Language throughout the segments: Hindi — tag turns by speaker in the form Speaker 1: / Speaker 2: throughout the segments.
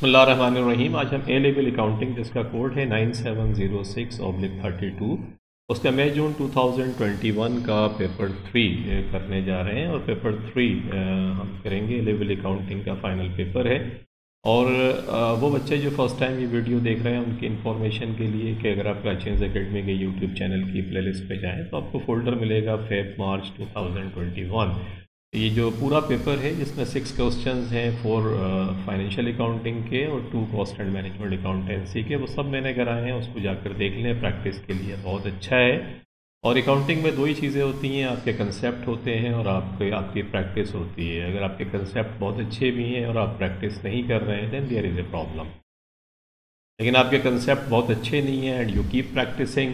Speaker 1: बिस्मिल्लाहिर्रहमानिर्रहीम। आज हम ए लेवल अकाउंटिंग जिसका कोड है 9706/32 उसका मई जून 2021 का पेपर 3 करने जा रहे हैं। और पेपर 3 हम करेंगे, ए लेवल अकाउंटिंग का फाइनल पेपर है। और वो बच्चे जो फर्स्ट टाइम ये वीडियो देख रहे हैं उनकी इन्फॉर्मेशन के लिए कि अगर आप क्लाचेंस एकेडमी के यूट्यूब चैनल की प्लेलिस्ट पे जाएं तो आपको फोल्डर मिलेगा फेब मार्च 2021। ये जो पूरा पेपर है जिसमें 6 क्वेश्चंस हैं, 4 फाइनेंशियल अकाउंटिंग के और 2 कॉस्ट एंड मैनेजमेंट अकाउंटेंसी के, वो सब मैंने कराए हैं। उसको जाकर देख लें, प्रैक्टिस के लिए बहुत अच्छा है। और अकाउंटिंग में दो ही चीज़ें होती हैं, आपके कंसेप्ट होते हैं और आपकी प्रैक्टिस होती है। अगर आपके कंसेप्ट बहुत अच्छे भी हैं और आप प्रैक्टिस नहीं कर रहे हैं then there is a problem. लेकिन आपके कंसेप्ट बहुत अच्छे नहीं हैं and you keep practising,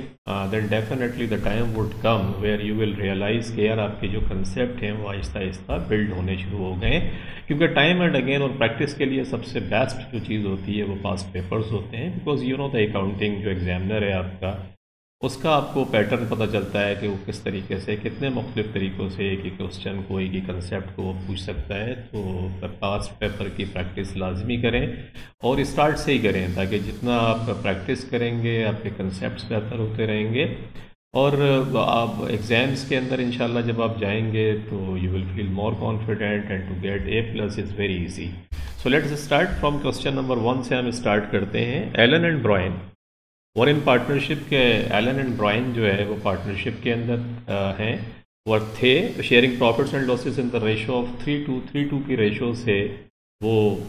Speaker 1: then definitely the time would come where you will realise कि यार आपके जो कंसेप्ट हैं वो आहिस्ता आहिस्ता बिल्ड होने शुरू हो गए। क्योंकि टाइम एंड अगेन और प्रैक्टिस के लिए सबसे बेस्ट जो चीज़ होती है वो पास्ट पेपर्स होते हैं। Because you know the accounting जो एग्जामिनर है आपका, उसका आपको पैटर्न पता चलता है कि वो किस तरीके से, कितने मुख्तलिफ तरीक़ों से एक ही क्वेश्चन को, एक ही कंसेप्ट को वो पूछ सकता है। तो पास्ट पेपर की प्रैक्टिस लाजमी करें और स्टार्ट से ही करें, ताकि जितना आप प्रैक्टिस करेंगे आपके कंसेप्ट्स बेहतर होते रहेंगे। और आप एग्ज़ाम्स के अंदर इंशाल्लाह जब आप जाएंगे तो you will feel more confident and to get A+ is very easy. So let's start from question number 1 से हम स्टार्ट करते हैं। एलन एंड ब्रायन और इन पार्टनरशिप के, एलन एंड ब्रायन जो है वो पार्टनरशिप के अंदर हैं और थे। Sharing profits and losses in the ratio of 3:2 की रेशो से वो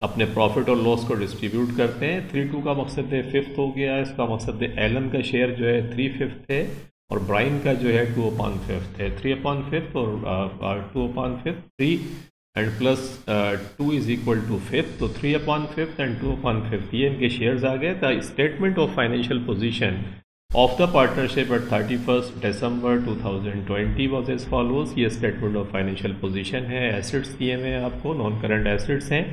Speaker 1: अपने प्रॉफिट और लॉस को डिस्ट्रीब्यूट करते हैं। 3:2 का मकसद है 5th हो गया, इसका मकसद है एलन का शेयर जो है 3/5 है और ब्रायन का जो है 2/5 है। 3/5 और 2/5, 3 and plus 2 is equal to 5, तो 3/5 एंड 2/5 ये इनके शेयर्स आ गए। The statement of financial position of the partnership at 31 December 2020 was as follows. ये स्टेटमेंट ऑफ फाइनेंशियल पोजीशन है। एसेट्स दिए हुए हैं आपको, नॉन करंट एसेट्स हैं,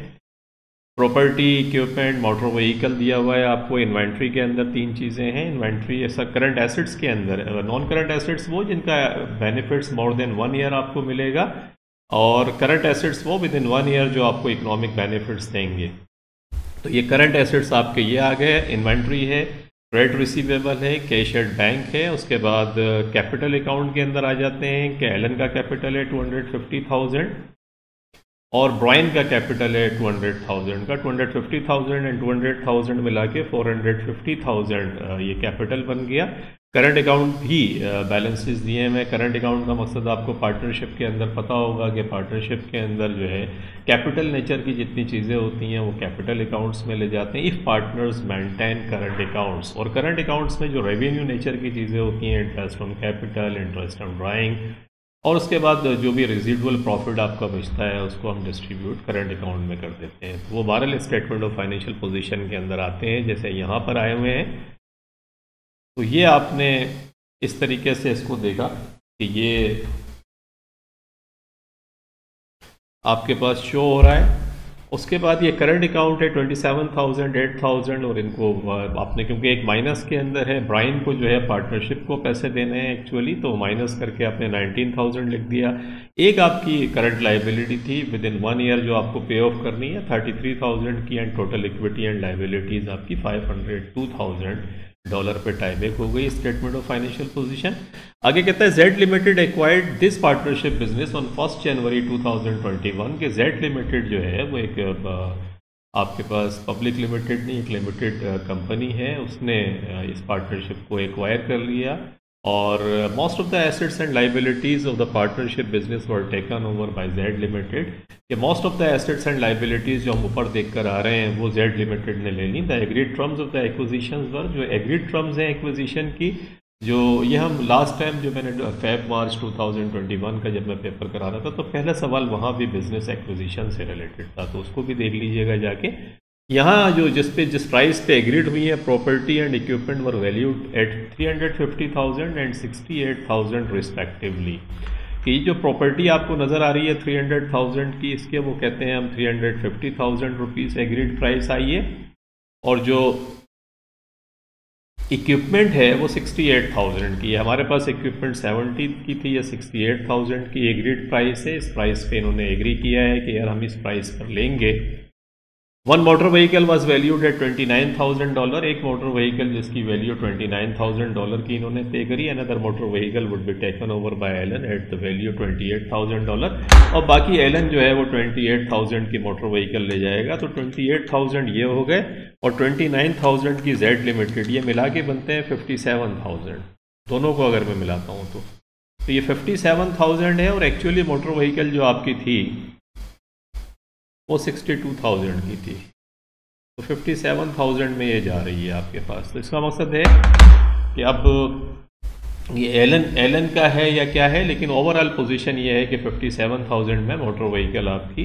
Speaker 1: प्रॉपर्टी, इक्विपमेंट, मोटर व्हीकल दिया हुआ है आपको। इन्वेंट्री के अंदर 3 चीज़ें हैं। इन्वेंट्री ऐसा करंट एसेट्स के अंदर, नॉन करंट एसेट्स वो जिनका बेनिफिट्स मोर देन 1 ईयर आपको मिलेगा, और करंट एसेट्स वो विद इन 1 ईयर जो आपको इकोनॉमिक बेनिफिट्स देंगे। तो ये करंट एसेट्स आपके ये आ गए। इन्वेंट्री है, क्रेडिट रिसीवेबल है, कैश एट बैंक है। उसके बाद कैपिटल अकाउंट के अंदर आ जाते हैं कि एलन का कैपिटल है 250,000 और ब्रायन का कैपिटल है 200,000 का। 250,000 एंड 200,000 मिला के 450,000 ये कैपिटल बन गया। करंट अकाउंट भी बैलेंसेस दिए हैं। करंट अकाउंट का मकसद आपको पार्टनरशिप के अंदर पता होगा कि पार्टनरशिप के अंदर जो है कैपिटल नेचर की जितनी चीज़ें होती हैं वो कैपिटल अकाउंट्स में ले जाते हैं if partners maintain current accounts. और करंट अकाउंट्स में जो रेवेन्यू नेचर की चीज़ें होती हैं, interest on capital, interest on drawing, और उसके बाद जो भी रेजिडुअल प्रॉफिट आपका बचता है उसको हम डिस्ट्रीब्यूट करंट अकाउंट में कर देते हैं। वो बहरहाल स्टेटमेंट ऑफ फाइनेंशियल पोजीशन के अंदर आते हैं, जैसे यहाँ पर आए हुए हैं। तो ये आपने इस तरीके से इसको देखा कि ये आपके पास शो हो रहा है। उसके बाद ये करंट अकाउंट है 27,000, 8,000, और इनको आपने, क्योंकि एक माइनस के अंदर है, ब्रायन को जो है पार्टनरशिप को पैसे देने हैं एक्चुअली, तो माइनस करके आपने 19,000 लिख दिया। एक आपकी करंट लाइबिलिटी थी विद इन 1 ईयर जो आपको पे ऑफ करनी है 33,000 की, and total equity and liabilities आपकी $502,000 पे टाइबैक हो गई। स्टेटमेंट ऑफ फाइनेंशियल पोजीशन आगे कहता है Z limited acquired this partnership business on 1 जनवरी 2021 के जेड लिमिटेड जो है वो एक आपके पास पब्लिक लिमिटेड नहीं, एक लिमिटेड कंपनी है। उसने इस पार्टनरशिप को एक्वायर कर लिया और most of the assets and liabilities of the partnership business were taken over by Z Limited. कि most of the assets and liabilities जो हम ऊपर देख कर आ रहे हैं वो जेड लिमिटेड ने ले ली। The agreed terms of the acquisition were, जो एग्रीड टर्म्स हैं एक्विजिशन की, जो ये हम लास्ट टाइम जो मैंने फेब मार्च 2021 का जब मैं पेपर करा रहा था तो पहला सवाल वहाँ भी बिजनेस एक्विजिशन से रिलेटेड था, तो उसको भी देख लीजिएगा जाके। यहाँ जो जिस प्राइस पे एग्रीड हुई है, property and equipment were valued at 350,000 and 68,000 respectively. कि जो प्रॉपर्टी आपको नज़र आ रही है 300,000 की, इसके वो कहते हैं हम 350,000 रुपीज़ एग्रीड प्राइस आई है। और जो इक्विपमेंट है वो 68,000 की है, हमारे पास इक्विपमेंट 70 की थी, या 68,000 की एग्रीड प्राइस है। इस प्राइस पे इन्होंने एग्री किया है कि यार हम इस प्राइस पर लेंगे। One motor vehicle was valued at $29,000, एक मोटर व्हीकल जिसकी वैल्यू $29,000 की इन्होंने पे करी। Another motor vehicle would be taken over by Alan at the value $28,000, और बाकी एलन जो है वो 28,000 की मोटर व्हीकल ले जाएगा। तो 28,000 ये हो गए, और 29,000 की जेड लिमिटेड, ये मिला के बनते हैं 57,000, दोनों को अगर मैं मिलाता हूँ तो ये 57,000 है, और एक्चुअली मोटर व्हीकल जो आपकी थी वो 62,000 की थी। तो 57,000 में ये जा रही है आपके पास। तो इसका मकसद है कि अब ये एलन का है या क्या है, लेकिन ओवरऑल पोजीशन ये है कि 57,000 में मोटर व्हीकल आपकी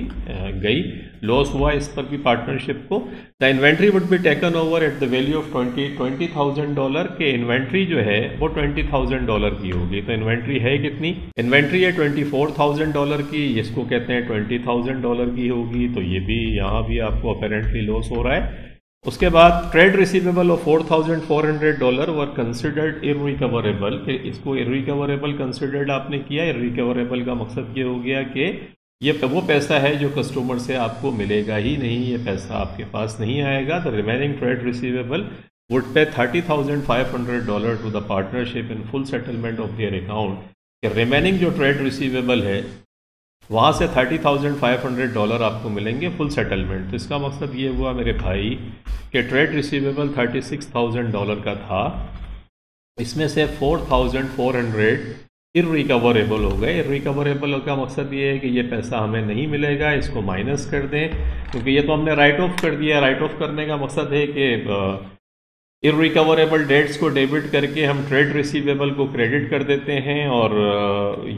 Speaker 1: गई, लॉस हुआ इस पर भी पार्टनरशिप को। The inventory would be taken over eight the value of $20,000 के इन्वेंट्री जो है वो $20,000 की होगी। तो इन्वेंट्री है कितनी? इन्वेंट्री है $24,000 की, इसको कहते हैं $20,000 की होगी। तो ये भी यहाँ भी आपको अपेरेंटली लॉस हो रहा है। उसके बाद trade receivable of $4,400 were considered irrecoverable. इसको इरिकवरेबल कंसिडर्ड आपने किया। इरिकवरेबल का मकसद ये हो गया कि ये वो पैसा है जो कस्टमर से आपको मिलेगा ही नहीं, ये पैसा आपके पास नहीं आएगा। The remaining trade receivable would pay $30,500 to the partnership in full settlement of their account. Remaining जो ट्रेड रिसीवेबल है वहाँ से $30,500 आपको मिलेंगे फुल सेटलमेंट। तो इसका मकसद ये हुआ मेरे भाई कि ट्रेड रिसीवेबल $36,000 का था, इसमें से 4,400 इरिकवरेबल हो गए। इरिकवरेबल का मकसद ये है कि ये पैसा हमें नहीं मिलेगा, इसको माइनस कर दें, क्योंकि ये तो हमने राइट ऑफ कर दिया। राइट ऑफ करने का मकसद है कि इरिकवरेबल डेट्स को डेबिट करके हम ट्रेड रिसीवेबल को क्रेडिट कर देते हैं, और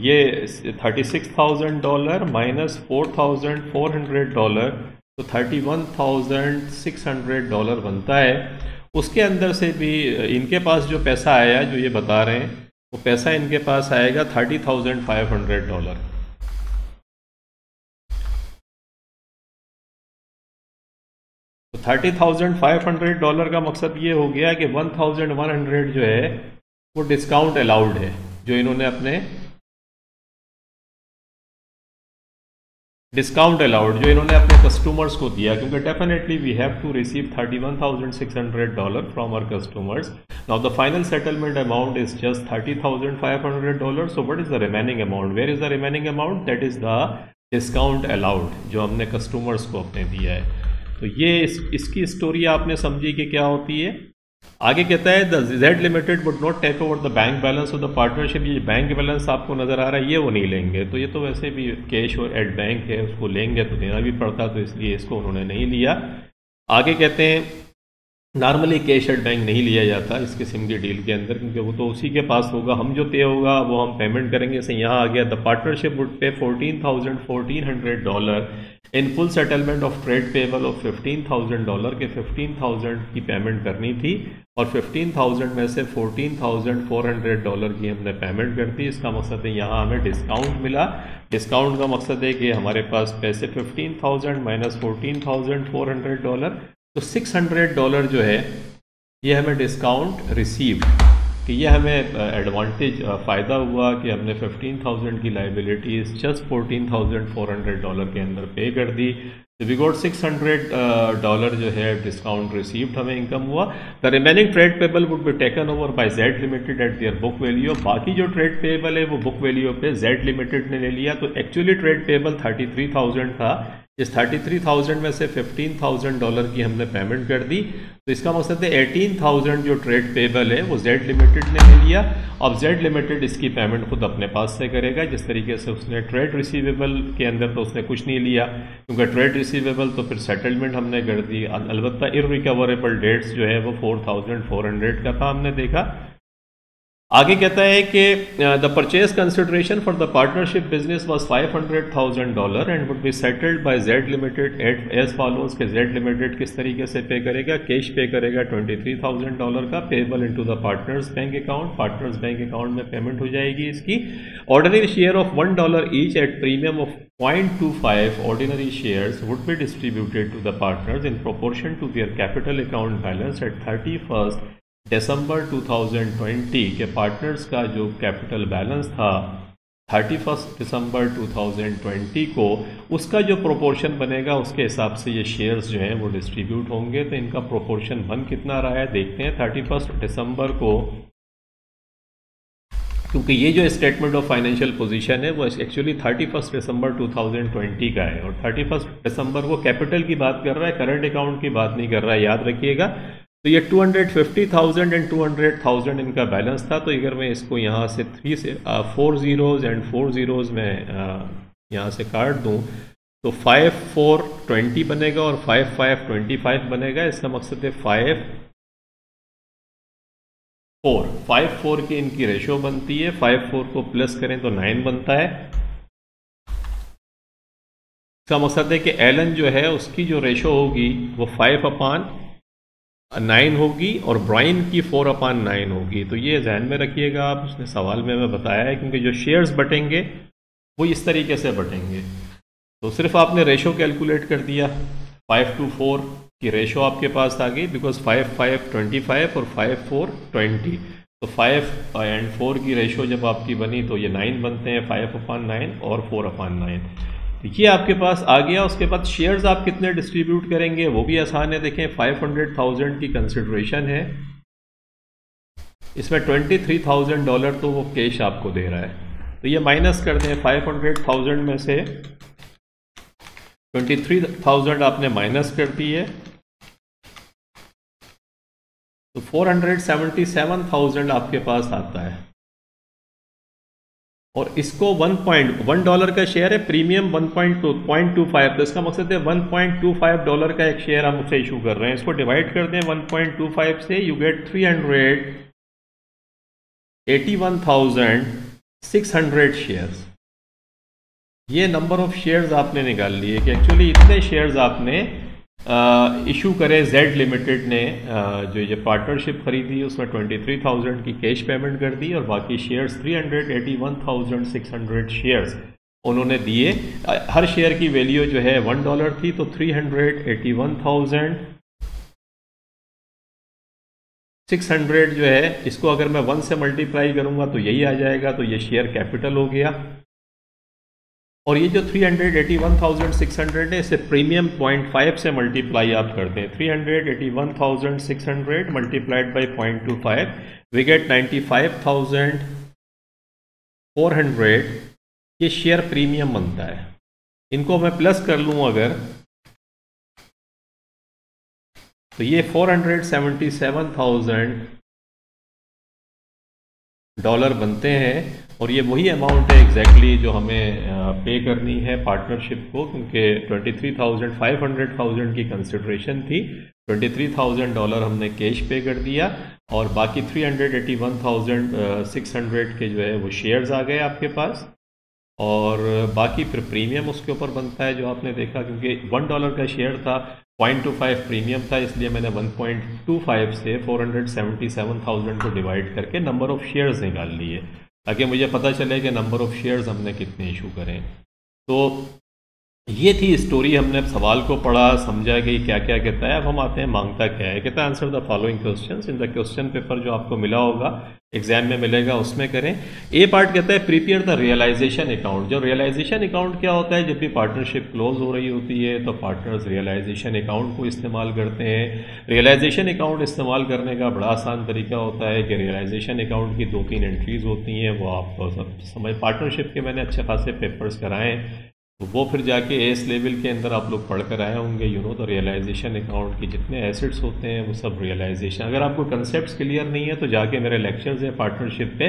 Speaker 1: ये $36,000 माइनस $4,400 तो $31,600 बनता है। उसके अंदर से भी इनके पास जो पैसा आया जो ये बता रहे हैं, वो पैसा इनके पास आएगा $30,500। तो $30,500 का मकसद ये हो गया कि 1,100 जो है वो डिस्काउंट अलाउड है, जो इन्होंने अपने कस्टमर्स को दिया, क्योंकि definitely we have to receive $31,600 from our customers. Now the final settlement amount is just $30,500। So what is the remaining amount? Where is the remaining amount? That is the discount allowed जो हमने कस्टमर्स को अपने दिया है। तो ये इसकी स्टोरी आपने समझी कि क्या होती है। आगे कहता है the Z limited would not take over the bank balance of the partnership. ये बैंक बैलेंस आपको नज़र आ रहा है, ये वो नहीं लेंगे। तो ये तो वैसे भी कैश और एट बैंक है, उसको लेंगे तो देना भी पड़ता, तो इसलिए इसको उन्होंने नहीं लिया। आगे कहते हैं नॉर्मली कैश एट बैंक नहीं लिया जाता इस किस्म की डील के अंदर, क्योंकि वो तो उसी के पास होगा, हम जो पे होगा वो हम पेमेंट करेंगे। से यहाँ आ गया द पार्टनरशिप वुड पे $14,100 इन full settlement of trade payable of $15,000 के 15,000 की पेमेंट करनी थी, और 15,000 में से $14,400 की हमने पेमेंट कर दी। इसका मकसद है यहाँ हमें डिस्काउंट मिला। डिस्काउंट का मकसद है कि हमारे पास पैसे 15,000 माइनस $14,400, तो $600 जो है ये हमें डिस्काउंट रिसीव, कि ये हमें एडवांटेज फ़ायदा हुआ कि हमने 15,000 की लाइबिलिटीज़ जस्ट $14,400 के अंदर पे कर दी। तो वी गॉट $600 जो है डिस्काउंट रिसीव्ड हमें इनकम हुआ। The remaining trade payable would be taken over by Z limited eight their book value. बाकी जो ट्रेड पेबल है वो बुक वैल्यू पे जेड लिमिटेड ने ले लिया। तो एक्चुअली ट्रेड पेबल 33,000 था, इस 33,000 में से $15,000 की हमने पेमेंट कर दी। तो इसका मकसद है 18,000 जो ट्रेड पेबल है वो जेड लिमिटेड ने ले लिया। अब जेड लिमिटेड इसकी पेमेंट खुद अपने पास से करेगा, जिस तरीके से उसने ट्रेड रिसीवेबल के अंदर तो उसने कुछ नहीं लिया, क्योंकि ट्रेड रिसीवेबल तो फिर सेटलमेंट हमने कर दी। अलबत्ता इरिकवरेबल डेट्स जो है वो 4,400 का था, हमने देखा। आगे कहता है कि the purchase consideration for the partnership business was $500,000 and would be settled by Z limited as follows के जेड लिमिटेड किस तरीके से पे करेगा? कैश पे करेगा $23,000 का, payable into the partners bank account. Partners bank account में पेमेंट हो जाएगी इसकी। Ordinary share of $1 each at premium of 0.25 ordinary shares would be distributed to the partners in proportion to their capital account balance at 31st दिसंबर 2020 के पार्टनर्स का जो कैपिटल बैलेंस था 31 दिसंबर 2020 को, उसका जो प्रोपोर्शन बनेगा उसके हिसाब से ये शेयर्स जो हैं वो डिस्ट्रीब्यूट होंगे। तो इनका प्रोपोर्शन बन कितना रहा है देखते हैं 31 दिसंबर को, क्योंकि ये जो स्टेटमेंट ऑफ फाइनेंशियल पोजीशन है वो एक्चुअली 31 दिसंबर 2020 का है, और 31 दिसंबर को कैपिटल की बात कर रहा है, करंट अकाउंट की बात नहीं कर रहा है, याद रखिएगा। तो ये 250,000 एंड 200,000 इनका बैलेंस था। तो अगर मैं इसको यहाँ से 4 zeros एंड 4 zeros में यहाँ से काट दूँ तो 5420 बनेगा और 5525 बनेगा। इसका मकसद है 54 की इनकी रेशो बनती है, 54 को प्लस करें तो 9 बनता है। इसका मकसद है कि एलन जो है उसकी जो रेशो होगी वो 5/9 होगी और ब्राइन की 4/9 होगी। तो ये ध्यान में रखिएगा आप, उसने सवाल में मैं बताया है, क्योंकि जो शेयर्स बटेंगे वो इस तरीके से बटेंगे। तो सिर्फ आपने रेशो कैलकुलेट कर दिया, 5:4 की रेशो आपके पास आ गई, बिकॉज 5/5 और 5/4 तो 5 and 4 की रेशो जब आपकी बनी तो ये 9 बनते हैं, 5/9 और 4/9। तो ये आपके पास आ गया। उसके बाद शेयर्स आप कितने डिस्ट्रीब्यूट करेंगे वो भी आसान है। देखें 500,000 की कंसिडरेशन है, इसमें $23,000 तो वो कैश आपको दे रहा है। तो ये माइनस कर दें, 500,000 में से 23,000 आपने माइनस कर दी है, तो 477,000 आपके पास आता है। और इसको $1 का शेयर है, प्रीमियम 1.25, तो इसका मकसद है $1.25 का एक शेयर हम उसे इशू कर रहे हैं। इसको डिवाइड कर दें 1.25 से, यू गेट 381,600 शेयर्स। ये नंबर ऑफ शेयर्स आपने निकाल लिए कि एक्चुअली इतने शेयर्स आपने इशू करे। जेड लिमिटेड ने जो ये पार्टनरशिप खरीदी उसमें 23,000 की कैश पेमेंट कर दी और बाकी शेयर्स 381,600 शेयर्स उन्होंने दिए। हर शेयर की वैल्यू जो है $1 थी, तो 381,600 जो है, इसको अगर मैं 1 से मल्टीप्लाई करूंगा तो यही आ जाएगा। तो ये शेयर कैपिटल हो गया। और ये जो 381,600 है, इसे प्रीमियम 0.5 से मल्टीप्लाई आप करते हैं। 381,600 मल्टीप्लाइड बाई 0.25, वी गेट 95,400। ये शेयर प्रीमियम बनता है। इनको मैं प्लस कर लूँ अगर, तो ये $477,000 बनते हैं। और ये वही अमाउंट है एग्जैक्टली जो हमें पे करनी है पार्टनरशिप को, क्योंकि 500,000 की कंसिडरेशन थी, $23,000 हमने कैश पे कर दिया और बाकी 381,600 के जो है वो शेयर्स आ गए आपके पास। और बाकी फिर प्रीमियम उसके ऊपर बनता है जो आपने देखा, क्योंकि $1 का शेयर था, 0.25 प्रीमियम था, इसलिए मैंने 1.25 से 477,000 को डिवाइड करके नंबर ऑफ शेयर्स निकाल लिए, ताकि मुझे पता चले कि नंबर ऑफ शेयर्स हमने कितने इशू करें। तो ये थी स्टोरी, हमने सवाल को पढ़ा, समझा कि क्या क्या कहता है। अब हम आते हैं मांगता क्या है। कहता है answer the following questions in the question paper, जो आपको मिला होगा एग्जाम में मिलेगा उसमें करें। ए पार्ट कहता है प्रिपेयर द रियलाइजेशन अकाउंट। जो रियलाइजेशन अकाउंट क्या होता है, जब भी पार्टनरशिप क्लोज हो रही होती है तो पार्टनर्स रियलाइजेशन अकाउंट को इस्तेमाल करते हैं। रियलाइजेशन अकाउंट इस्तेमाल करने का बड़ा आसान तरीका होता है कि रियलाइजेशन अकाउंट की 2-3 एंट्रीज होती हैं, वो आप सब समझ, पार्टनरशिप के मैंने अच्छे खासे पेपर्स कराएँ, तो वो फिर जाके एस लेवल के अंदर आप लोग पढ़ कर आए होंगे। तो रियलाइजेशन अकाउंट के जितने एसेट्स होते हैं वो सब रियलाइजेशन। अगर आपको कंसेप्ट्स क्लियर नहीं है तो जाके मेरे लेक्चर्स हैं पार्टनरशिप पे,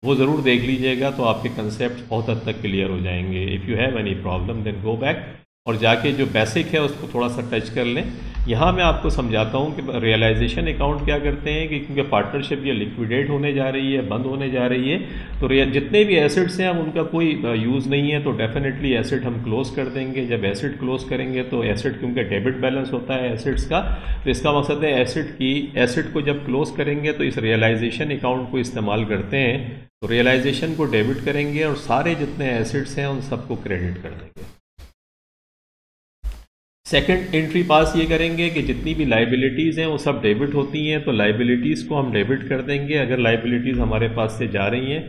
Speaker 1: वो ज़रूर देख लीजिएगा, तो आपके कंसेप्ट्स बहुत हद तक क्लियर हो जाएंगे। If you have any problem then go back और जाके जो बेसिक है उसको थोड़ा सा टच कर लें। यहाँ मैं आपको समझाता हूँ कि रियलाइजेशन अकाउंट क्या करते हैं कि क्योंकि पार्टनरशिप ये लिक्विडेट होने जा रही है, बंद होने जा रही है, तो जितने भी एसेट्स हैं अब उनका कोई यूज़ नहीं है, तो डेफिनेटली एसेट हम क्लोज कर देंगे। जब एसेट क्लोज करेंगे तो एसेट, क्योंकि डेबिट बैलेंस होता है एसेट्स का, तो इसका मकसद है एसेट को जब क्लोज करेंगे तो इस रियलाइजेशन अकाउंट को इस्तेमाल करते हैं। तो रियलाइजेशन को डेबिट करेंगे और सारे जितने एसेट्स हैं उन सबको क्रेडिट कर देंगे। सेकंड एंट्री पास ये करेंगे कि जितनी भी लाइबिलिटीज़ हैं वो सब डेबिट होती हैं, तो लाइबिलिटीज़ को हम डेबिट कर देंगे। अगर लाइबिलिटीज़ हमारे पास से जा रही हैं,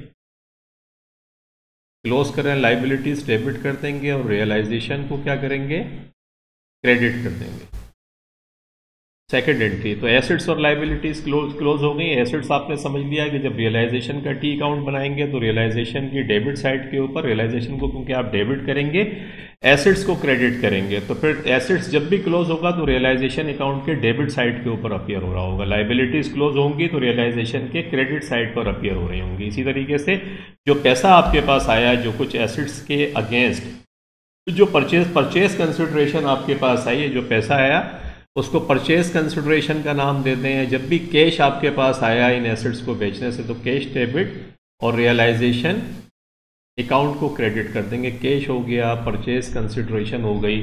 Speaker 1: क्लोज करें, लाइबिलिटीज़ डेबिट कर देंगे और रियलाइजेशन को क्या करेंगे, क्रेडिट कर देंगे। सेकंड एंट्री, तो एसेट्स और लाइबिलिटीज क्लोज हो गई। एसेट्स आपने समझ लिया कि जब रियलाइजेशन का टी अकाउंट बनाएंगे तो रियलाइजेशन की डेबिट साइड के ऊपर रियलाइजेशन को क्योंकि आप डेबिट करेंगे, एसेट्स को क्रेडिट करेंगे, तो फिर एसेट्स जब भी क्लोज होगा तो रियलाइजेशन अकाउंट के डेबिट साइड के ऊपर अपीयर हो रहा होगा। लाइबिलिटीज क्लोज होंगी तो रियलाइजेशन के क्रेडिट साइड पर अपीयर हो रही होंगी। इसी तरीके से जो पैसा आपके पास आया, जो कुछ एसेट्स के अगेंस्ट जो परचेज कंसिडरेशन आपके पास आई है, जो पैसा आया उसको परचेज कंसिडरेशन का नाम देते हैं। जब भी कैश आपके पास आया इन एसेट्स को बेचने से, तो कैश डेबिट और रियलाइजेशन अकाउंट को क्रेडिट कर देंगे। कैश हो गया, परचेज कंसिडरेशन हो गई,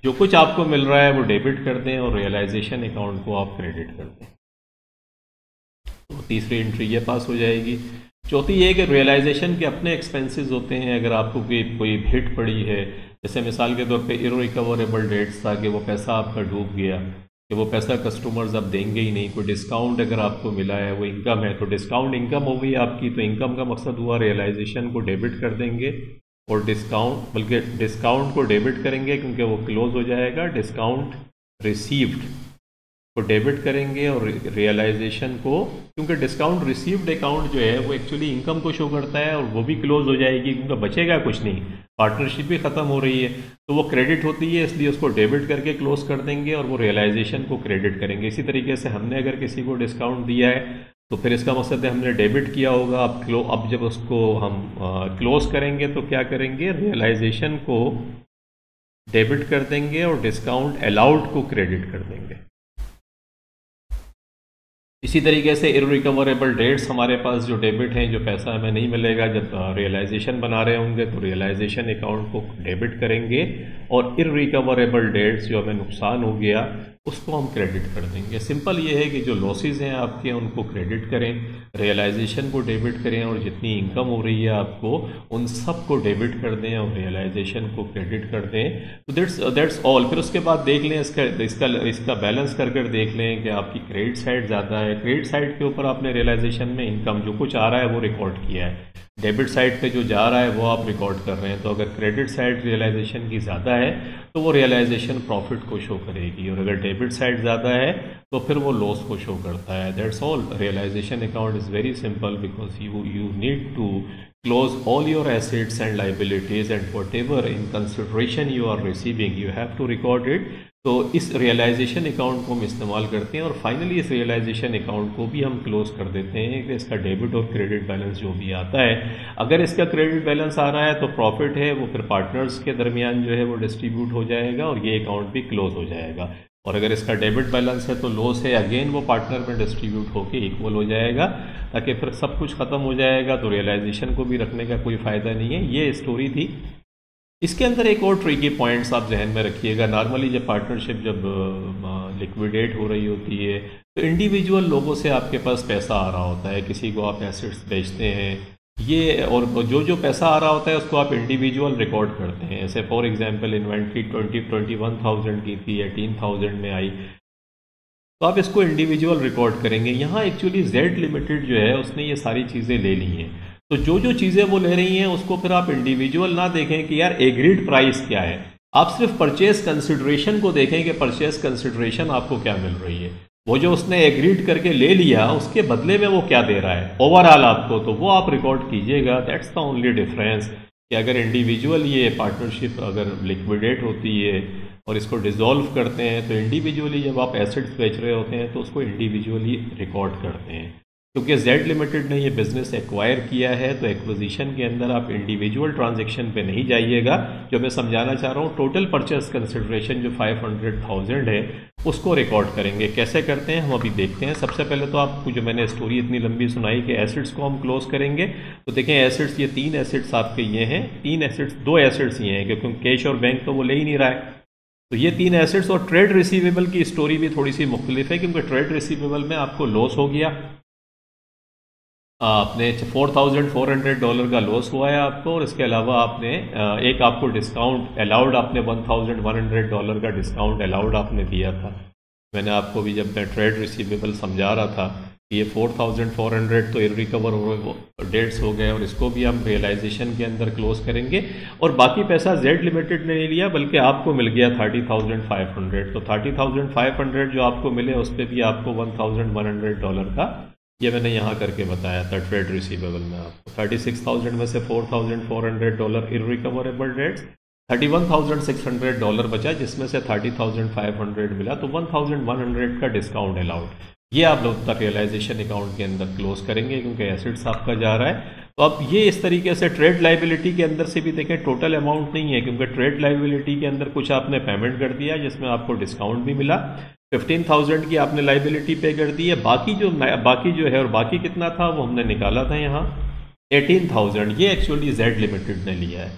Speaker 1: जो कुछ आपको मिल रहा है वो डेबिट कर दें और रियलाइजेशन अकाउंट को आप क्रेडिट कर दें। तो तीसरी एंट्री ये पास हो जाएगी। चौथी ये कि रियलाइजेशन के अपने एक्सपेंसेस होते हैं। अगर आपको कोई हिट पड़ी है, जैसे मिसाल के तौर पे इररिकवरेबल डेट्स था कि वो पैसा आपका डूब गया, कि वो पैसा कस्टमर्स अब देंगे ही नहीं, कोई डिस्काउंट अगर आपको मिला है, वो इनकम है, तो डिस्काउंट इनकम हो गई आपकी, तो इनकम का मकसद हुआ रियलाइजेशन को डेबिट कर देंगे और डिस्काउंट, बल्कि डिस्काउंट को डेबिट करेंगे क्योंकि वो क्लोज हो जाएगा। डिस्काउंट रिसीव्ड को डेबिट करेंगे और रियलाइजेशन को, क्योंकि डिस्काउंट रिसीव्ड अकाउंट जो है वो एक्चुअली इनकम को शो करता है और वो भी क्लोज हो जाएगी क्योंकि बचेगा कुछ नहीं, पार्टनरशिप भी ख़त्म हो रही है, तो वो क्रेडिट होती है, इसलिए उसको डेबिट करके क्लोज कर देंगे और वो रियलाइजेशन को क्रेडिट करेंगे। इसी तरीके से हमने अगर किसी को डिस्काउंट दिया है तो फिर इसका मकसद है हमने डेबिट किया होगा। अब जब उसको हम क्लोज करेंगे तो क्या करेंगे, रियलाइजेशन को डेबिट कर देंगे और डिस्काउंट अलाउड को क्रेडिट कर देंगे। इसी तरीके से इररिकवरेबल डेट्स हमारे पास जो डेबिट हैं, जो पैसा हमें नहीं मिलेगा, जब रियलाइजेशन बना रहे होंगे तो रियलाइजेशन अकाउंट को डेबिट करेंगे और इररिकवरेबल डेट्स जो हमें नुकसान हो गया उसको हम क्रेडिट कर देंगे। सिंपल ये है कि जो लॉसेस हैं आपके उनको क्रेडिट करें, रियलाइजेशन को डेबिट करें और जितनी इनकम हो रही है आपको उन सब को डेबिट कर दें और रियलाइजेशन को क्रेडिट कर दें। तो दैट्स ऑल। फिर उसके बाद देख लें इसका बैलेंस कर देख लें कि आपकी क्रेडिट साइड ज़्यादा है। क्रेडिट साइड के ऊपर आपने रियलाइजेशन में इनकम जो कुछ आ रहा है वो रिकॉर्ड किया है, डेबिट साइड पे जो जा रहा है वो आप रिकॉर्ड कर रहे हैं। तो अगर क्रेडिट साइड रियलाइजेशन की ज़्यादा है तो वो रियलाइजेशन प्रॉफिट को शो करेगी, और अगर डेबिट साइड ज़्यादा है तो फिर वो लॉस को शो करता है। That's all. Realisation account is very simple because you need to close all your assets and liabilities and whatever in consideration you are receiving you have to record it। तो इस रियलाइजेशन अकाउंट को हम इस्तेमाल करते हैं और फाइनली इस रियलाइजेशन अकाउंट को भी हम क्लोज कर देते हैं कि इसका डेबिट और क्रेडिट बैलेंस जो भी आता है, अगर इसका क्रेडिट बैलेंस आ रहा है तो प्रॉफिट है, वो फिर पार्टनर्स के दरमियान जो है वो डिस्ट्रीब्यूट हो जाएगा और ये अकाउंट भी क्लोज हो जाएगा। और अगर इसका डेबिट बैलेंस है तो लॉस है, अगेन वो पार्टनर में डिस्ट्रीब्यूट होकर इक्वल हो जाएगा, ताकि फिर सब कुछ ख़त्म हो जाएगा। तो रियलाइजेशन को भी रखने का कोई फ़ायदा नहीं है। ये स्टोरी थी। इसके अंदर एक और ट्रिकी पॉइंट्स आप जहन में रखिएगा। नॉर्मली जब पार्टनरशिप जब लिक्विडेट हो रही होती है तो इंडिविजुअल लोगों से आपके पास पैसा आ रहा होता है, किसी को आप एसेट्स बेचते हैं ये, और जो पैसा आ रहा होता है उसको आप इंडिविजुअल रिकॉर्ड करते हैं। ऐसे फॉर एग्जांपल इन्वेंट्री 21,000 की थी, 18,000 में आई, तो आप इसको इंडिविजुअल रिकॉर्ड करेंगे। यहाँ एक्चुअली जेड लिमिटेड जो है उसने ये सारी चीज़ें ले ली हैं, तो जो चीज़ें वो ले रही हैं उसको फिर आप इंडिविजुअल ना देखें कि यार एग्रीड प्राइस क्या है, आप सिर्फ परचेज कंसिडरेशन को देखें कि परचेज कंसिडरेशन आपको क्या मिल रही है। वो जो उसने एग्रीड करके ले लिया उसके बदले में वो क्या दे रहा है ओवरऑल आपको, तो वो आप रिकॉर्ड कीजिएगा। दैट्स द ओनली डिफरेंस कि अगर इंडिविजुअल ये पार्टनरशिप अगर लिक्विडेट होती है और इसको डिसॉल्व करते हैं तो इंडिविजुअली जब आप एसेट्स बेच रहे होते हैं तो उसको इंडिविजुअली रिकॉर्ड करते हैं। क्योंकि जेड लिमिटेड ने ये बिज़नेस एक्वायर किया है तो एक्विजिशन के अंदर आप इंडिविजुअल ट्रांजैक्शन पे नहीं जाइएगा। जो मैं समझाना चाह रहा हूँ, टोटल परचेस कंसिडरेशन जो 500,000 है उसको रिकॉर्ड करेंगे। कैसे करते हैं हम अभी देखते हैं। सबसे पहले तो आपको जो मैंने स्टोरी इतनी लंबी सुनाई कि एसेट्स को हम क्लोज करेंगे, तो देखें एसेट्स, ये 3 एसेट्स आपके ये हैं, 3 एसेट्स, 2 एसेट्स ये हैं क्योंकि कैश और बैंक तो वो ले ही नहीं रहा है, तो ये 3 एसेट्स। और ट्रेड रिसीवेबल की स्टोरी भी थोड़ी सी मुख्तलिफ है क्योंकि ट्रेड रिसीवेबल में आपको लॉस हो गया, आपने $4,400 का लॉस हुआ है आपको, और इसके अलावा आपने एक आपको डिस्काउंट अलाउड, आपने $1,100 का डिस्काउंट अलाउड आपने दिया था। मैंने आपको भी जब मैं ट्रेड रिसीवेबल समझा रहा था, ये 4,400 तो इरिकवर डेट्स हो गए, और इसको भी हम रियलाइजेशन के अंदर क्लोज करेंगे, और बाकी पैसा जेड लिमिटेड ने नहीं लिया, बल्कि आपको मिल गया 30,500। तो 30,500 जो आपको मिले उस पर भी आपको $1,100 का, ये मैंने यहाँ करके बताया था ट्रेड रिसीवेबल में आपको। 36,000 में से $4,400 इरिकवरेबल डेट्स, $31,600 बचा, जिसमें से 30,500 मिला, तो 1,100 का डिस्काउंट अलाउड। ये आप लोग तक रियलाइजेशन अकाउंट के अंदर क्लोज करेंगे, क्योंकि एसेट्स आपका जा रहा है। तो अब ये इस तरीके से ट्रेड लाइबिलिटी के अंदर से भी देखें, टोटल अमाउंट नहीं है, क्योंकि ट्रेड लाइबिलिटी के अंदर कुछ आपने पेमेंट कर दिया जिसमें आपको डिस्काउंट भी मिला, 15,000 की आपने लाइबिलिटी पे कर दी है। बाकी जो है, और बाकी कितना था वो हमने निकाला था यहाँ 18,000, ये एक्चुअली जेड लिमिटेड ने लिया है।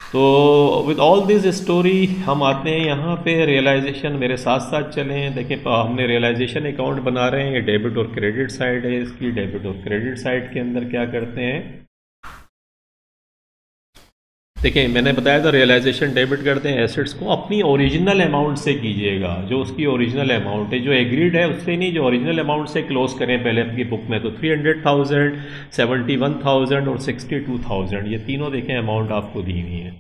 Speaker 1: तो विद ऑल दिस स्टोरी हम आते हैं यहाँ पे रियलाइजेशन, मेरे साथ साथ चलें। देखें, हमने रियलाइजेशन अकाउंट बना रहे हैं, ये डेबिट और क्रेडिट साइड है इसकी। डेबिट और क्रेडिट साइड के अंदर क्या करते हैं, देखिए मैंने बताया था रियलाइजेशन डेबिट करते हैं एसेट्स को अपनी ओरिजिनल अमाउंट से कीजिएगा, जो उसकी ओरिजिनल अमाउंट है, जो एग्रीड है उससे नहीं, जो ओरिजिनल अमाउंट से क्लोज करें पहले अपनी बुक में। तो 300,000, 71,000 और 62,000, ये तीनों देखें अमाउंट आपको दी हुई है।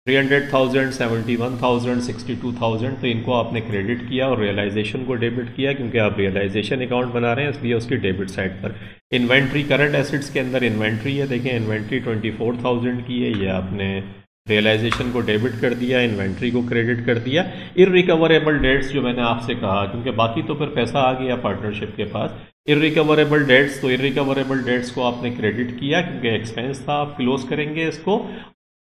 Speaker 1: 300,000, 71,000, 62,000, तो इनको आपने क्रेडिट किया और रियलाइजेशन को डेबिट किया, क्योंकि आप रियलाइजेशन अकाउंट बना रहे हैं, इसलिए उसकी डेबिट साइड पर। इन्वेंट्री, करंट एसेट्स के अंदर इन्वेंट्री है, देखें इन्वेंट्री 24,000 की है, ये आपने रियलाइजेशन को डेबिट कर दिया, इन्वेंट्री को क्रेडिट कर दिया। इररिकवरेबल डेट्स जो मैंने आपसे कहा, क्योंकि बाकी तो फिर पैसा आ गया पार्टनरशिप के पास, इररिकवरेबल डेट्स, तो इररिकवरेबल डेट्स को आपने क्रेडिट किया क्योंकि एक्सपेंस था, आप क्लोज करेंगे इसको,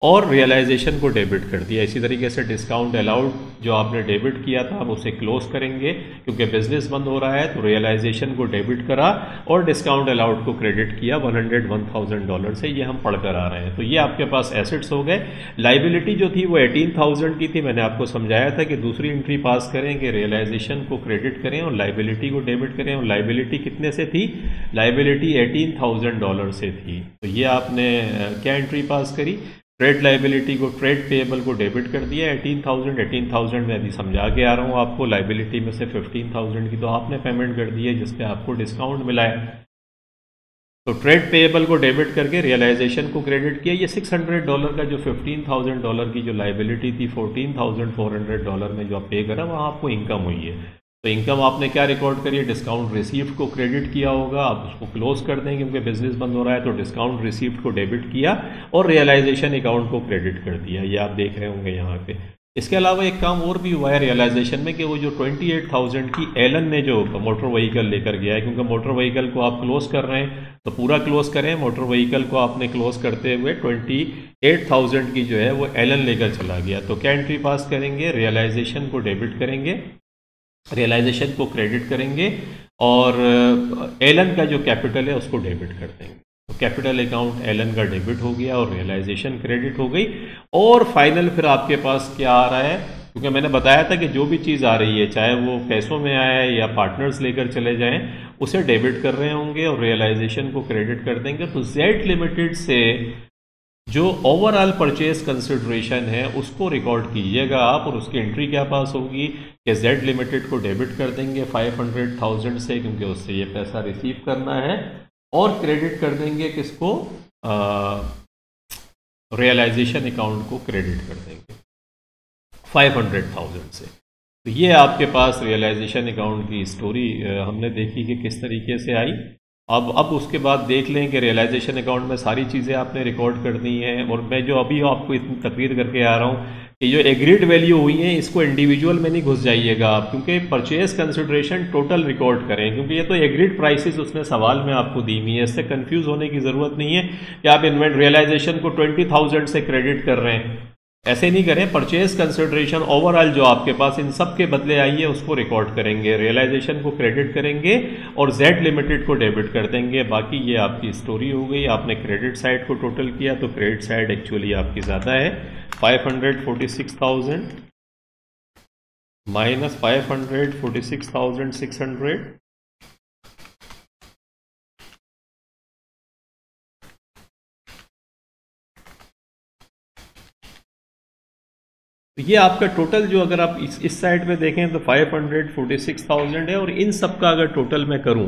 Speaker 1: और रियलाइजेशन को डेबिट कर दिया। इसी तरीके से डिस्काउंट अलाउड जो आपने डेबिट किया था, आप उसे क्लोज करेंगे, क्योंकि बिजनेस बंद हो रहा है, तो रियलाइजेशन को डेबिट करा और डिस्काउंट अलाउड को क्रेडिट किया $101,000 से। ये हम पढ़कर आ रहे हैं। तो ये आपके पास एसेट्स हो गए। लाइबिलिटी जो थी वो 18,000 की थी, मैंने आपको समझाया था कि दूसरी एंट्री पास करें कि रियलाइजेशन को क्रेडिट करें और लाइबिलिटी को डेबिट करें। और लाइबिलिटी कितने से थी, लाइबिलिटी $18,000 से थी। तो ये आपने क्या एंट्री पास करी, ट्रेड लाइबिलिटी को, ट्रेड पेएबल को डेबिट कर दिया 18,000 में अभी समझा के आ रहा हूँ आपको। लाइबिलिटी में से 15,000 की तो आपने पेमेंट कर दी है, जिसपे आपको डिस्काउंट मिला है। तो ट्रेड पेएबल को डेबिट करके रियलाइजेशन को क्रेडिट किया। ये $600 का जो $15,000 की जो लाइबिलिटी थी, $14,400 में जो आप पे करा, वहाँ आपको इनकम हुई है। तो इनकम आपने क्या रिकॉर्ड करी है, डिस्काउंट रिसीव्ड को क्रेडिट किया होगा, आप उसको क्लोज कर दें क्योंकि बिजनेस बंद हो रहा है। तो डिस्काउंट रिसीव्ड को डेबिट किया और रियलाइजेशन अकाउंट को क्रेडिट कर दिया, ये आप देख रहे होंगे यहाँ पे। इसके अलावा एक काम और भी हुआ है रियलाइजेशन में कि वो जो 28,000 की एलन ने जो मोटर व्हीकल लेकर गया है, क्योंकि मोटर व्हीकल को आप क्लोज कर रहे हैं तो पूरा क्लोज करें। मोटर व्हीकल को आपने क्लोज करते हुए 28,000 की जो है वो एलन लेकर चला गया। तो क्या एंट्री पास करेंगे, रियलाइजेशन को डेबिट करेंगे, रियलाइजेशन को क्रेडिट करेंगे, और एलन का जो कैपिटल है उसको डेबिट कर देंगे। तो कैपिटल अकाउंट एलन का डेबिट हो गया और रियलाइजेशन क्रेडिट हो गई। और फाइनल फिर आपके पास क्या आ रहा है, क्योंकि मैंने बताया था कि जो भी चीज़ आ रही है, चाहे वो पैसों में आए या पार्टनर्स लेकर चले जाएं, उसे डेबिट कर रहे होंगे और रियलाइजेशन को क्रेडिट कर देंगे। तो जेड लिमिटेड से जो ओवरऑल परचेज कंसिडरेशन है उसको रिकॉर्ड कीजिएगा आप, और उसकी एंट्री क्या पास होगी कि जेड लिमिटेड को डेबिट कर देंगे 500,000 से, क्योंकि उससे ये पैसा रिसीव करना है, और क्रेडिट कर देंगे किसको, रियलाइजेशन अकाउंट को क्रेडिट कर देंगे 500,000 से। तो ये आपके पास रियलाइजेशन अकाउंट की स्टोरी हमने देखी कि किस तरीके से आई। अब उसके बाद देख लें कि रियलाइजेशन अकाउंट में सारी चीज़ें आपने रिकॉर्ड करनी है। और मैं जो अभी आपको इतनी तकरीर करके आ रहा हूँ कि जो एग्रीड वैल्यू हुई है, इसको इंडिविजुअल में नहीं घुस जाइएगा आप, क्योंकि परचेज कंसिडरेशन टोटल रिकॉर्ड करें, क्योंकि ये तो एग्रीड प्राइसेस उसने सवाल में आपको दी हुई है। इससे कंफ्यूज होने की ज़रूरत नहीं है कि आप रियलाइजेशन को 20,000 से क्रेडिट कर रहे हैं, ऐसे नहीं करें। परचेज कंसिडरेशन ओवरऑल जो आपके पास इन सब के बदले आई है उसको रिकॉर्ड करेंगे, रियलाइजेशन को क्रेडिट करेंगे और जेड लिमिटेड को डेबिट कर देंगे। बाकी ये आपकी स्टोरी हो गई। आपने क्रेडिट साइड को टोटल किया तो क्रेडिट साइड एक्चुअली आपकी ज़्यादा है, 546,000 माइनस 546,600 तो ये आपका टोटल जो, अगर आप इस साइड पे देखें तो 546,000 है, और इन सब का अगर टोटल मैं करूं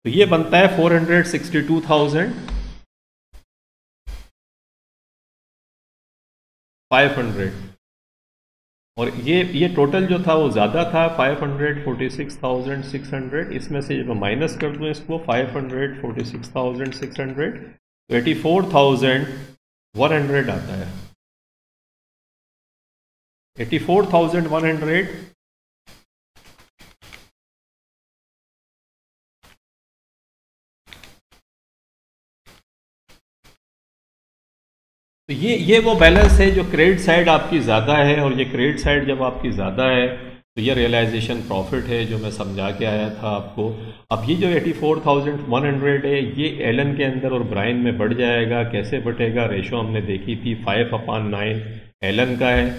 Speaker 1: तो ये बनता है 462,500। और ये टोटल जो था वो ज़्यादा था, 546,600। इसमें से जब मैं माइनस कर दूं इसको 546,600, तो 84,100 आता है। 84,100 तो ये वो बैलेंस है जो क्रेडिट साइड आपकी ज़्यादा है, और ये क्रेडिट साइड जब आपकी ज़्यादा है तो ये रियलाइजेशन प्रॉफिट है जो मैं समझा के आया था आपको। अब ये जो 84,100 है ये एलन के अंदर और ब्राइन में बढ़ जाएगा। कैसे बढ़ेगा? रेशो हमने देखी थी 5/9 एलन का है,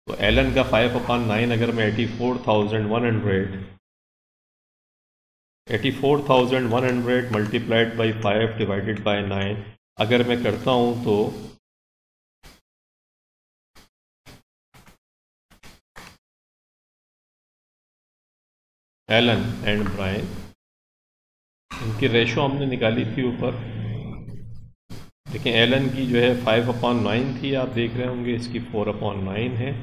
Speaker 1: तो एलन का 5/9 अगर मैं 84,100 मल्टीप्लाइड बाई 5 डिवाइडेड बाई 9 अगर मैं करता हूँ तो एलन एंड ब्राइन, इनकी रेशो हमने निकाली थी ऊपर। देखिए एलन की जो है 5/9 थी, आप देख रहे होंगे इसकी 4/9 है,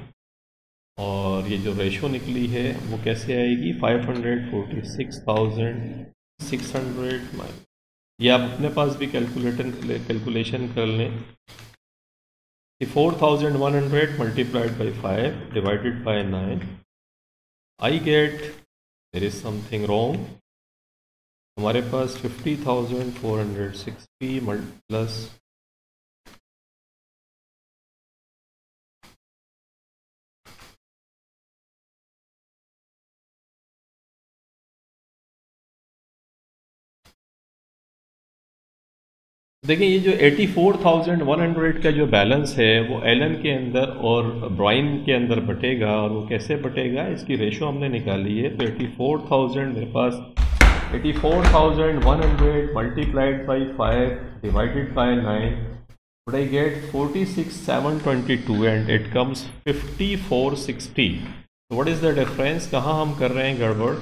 Speaker 1: और ये जो रेशो निकली है वो कैसे आएगी? 546,600 ये आप अपने पास भी कैलकुलेशन कर लें कि 4,100 multiplied by 5 divided by 9 I get there is something wrong. हमारे पास 50,460 प्लस देखिए ये जो 84,100 का जो बैलेंस है वो एलन के अंदर और ब्राइन के अंदर बटेगा। और वो कैसे बटेगा? इसकी रेशो हमने निकाली है। तो 84,000 मेरे पास 84,100 multiplied by 5 divided by 9 would I get 46,722 and it comes 5460। तो व्हाट इज़ द डिफरेंस? कहाँ हम कर रहे हैं गड़बड़?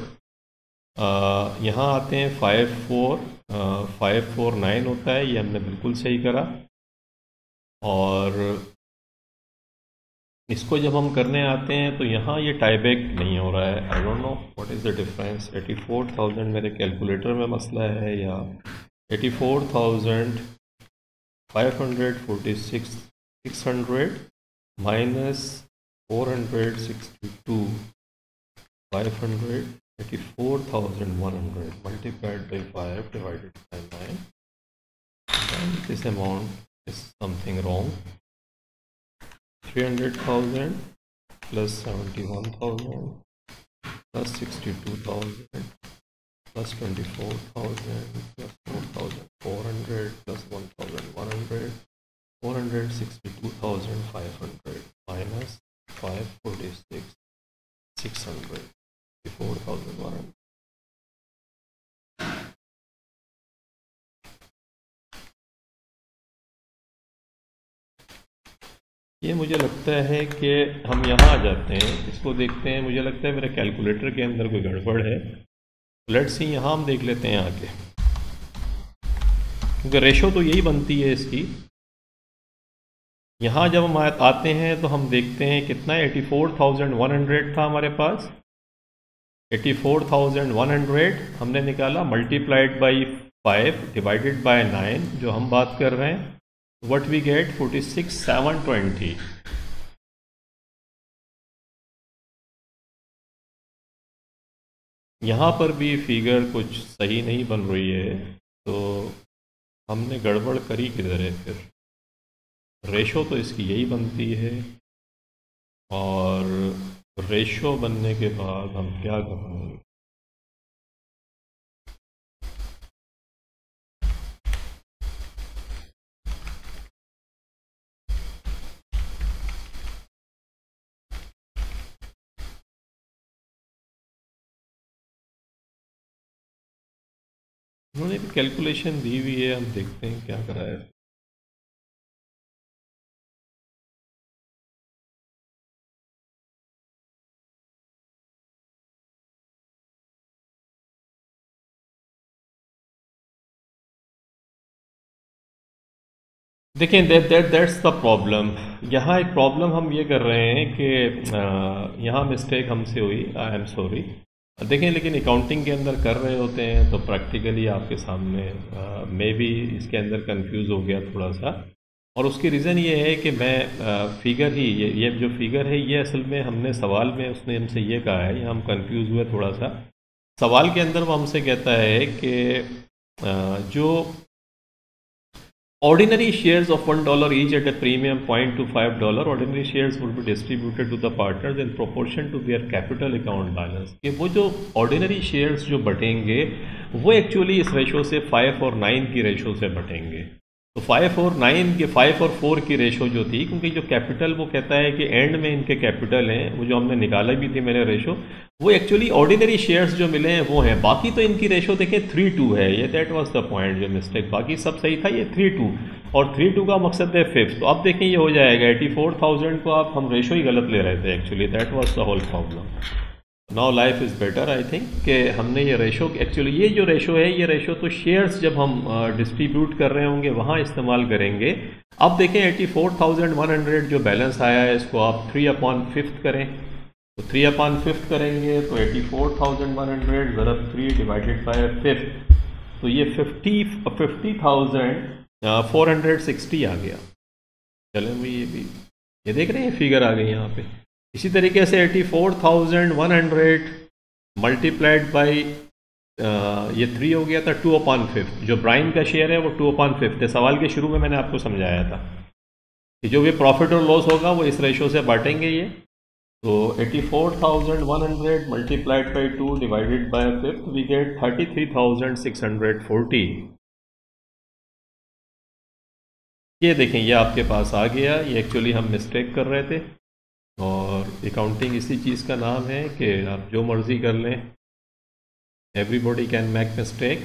Speaker 1: यहाँ आते हैं 549 होता है, ये हमने बिल्कुल सही करा। और इसको जब हम करने आते हैं तो यहाँ ये टाईबैक नहीं हो रहा है। I don't know what is the difference. 84,000 मेरे कैलकुलेटर में मसला है या 84,546,600 minus 462,500 84,100 multiplied by 5 divided by 9, then this amount is something wrong. 300,000 plus 71,000 plus 62,000 plus 24,000 plus 4,400 plus 1,100 462,500 minus 546,600 4,100। ये मुझे लगता है कि हम यहाँ आ जाते हैं, इसको देखते हैं। मुझे लगता है मेरे कैलकुलेटर के अंदर कोई गड़बड़ है। लेट्स सी यहाँ हम देख लेते हैं आके, क्योंकि रेशो तो यही बनती है इसकी। यहाँ जब हम आते हैं तो हम देखते हैं कितना 84,100 था हमारे पास। 84,100 हमने निकाला मल्टीप्लाइड बाई 5 डिवाइडेड बाय 9 जो हम बात कर रहे हैं। What we get 46,720। यहाँ पर भी फिगर कुछ सही नहीं बन रही है, तो हमने गड़बड़ करी किधर है फिर? रेशो तो इसकी यही बनती है, और रेशो बनने के बाद हम क्या करेंगे? उन्होंने भी कैलकुलेशन दी हुई है, हम देखते हैं क्या करा है। देखें, दैट्स द प्रॉब्लम। यहाँ एक प्रॉब्लम हम ये कर रहे हैं कि यहाँ मिस्टेक हमसे हुई, आई एम सॉरी। देखें, लेकिन अकाउंटिंग के अंदर कर रहे होते हैं तो प्रैक्टिकली आपके सामने मैं भी इसके अंदर कंफ्यूज हो गया थोड़ा सा। और उसकी रीज़न ये है कि मैं फिगर ही ये जो फिगर है ये असल में हमने सवाल में उसने हमसे ये कहा है, या हम कंफ्यूज हुए थोड़ा सा। सवाल के अंदर वो हमसे कहता है कि जो ordinary shares of $1 each at a premium $0.25, ordinary shares would be distributed to the partners in proportion to their capital account balance। कि वो जो ordinary shares जो बटेंगे वो एक्चुअली इस रेशो से 5 और 9 की रेशो से बटेंगे। तो 5 और 9 के 5 और 4 की रेशो जो थी, क्योंकि जो कैपिटल वो कहता है कि एंड में इनके कैपिटल हैं, वो जो हमने निकाला भी थी मैंने रेशो, वो एक्चुअली ऑर्डिनरी शेयर्स जो मिले हैं वो हैं। बाकी तो इनकी रेशो देखें 3:2 है, ये दैट वाज द पॉइंट जो मिस्टेक, बाकी सब सही था, ये 3:2 और 3:2 का मकसद है 5। तो अब देखें ये हो जाएगा 84,000 को आप हम रेशो ही गलत ले रहे थे actually, that was the whole problem. Now life is better I think कि हमने ये रेशो, एक्चुअली ये जो रेशो है ये रेशो तो शेयर्स जब हम डिस्ट्रीब्यूट कर रहे होंगे वहाँ इस्तेमाल करेंगे। अब देखें 84,100 जो बैलेंस आया है इसको आप 3/5 करें, तो 3/5 करेंगे तो 84,100 ज़रब 3 डिवाइडेड बाय 5, तो ये 50,460 आ गया। चलें भाई, ये देख रहे हैं फिगर आ गई यहाँ पे। इसी तरीके से 84,100 मल्टीप्लाइड बाई ये 3 हो गया था 2/5। जो ब्राइन का शेयर है वो 2/5 थे। सवाल के शुरू में मैंने आपको समझाया था कि जो भी प्रॉफिट और लॉस होगा वो इस रेशो से बांटेंगे ये। तो 84,100 multiplied by 2 divided by 5 we get 33,640। ये देखें ये आपके पास आ गया। ये एक्चुअली हम मिस्टेक कर रहे थे और अकाउंटिंग इसी चीज़ का नाम है कि आप जो मर्ज़ी कर लें, everybody can make mistake,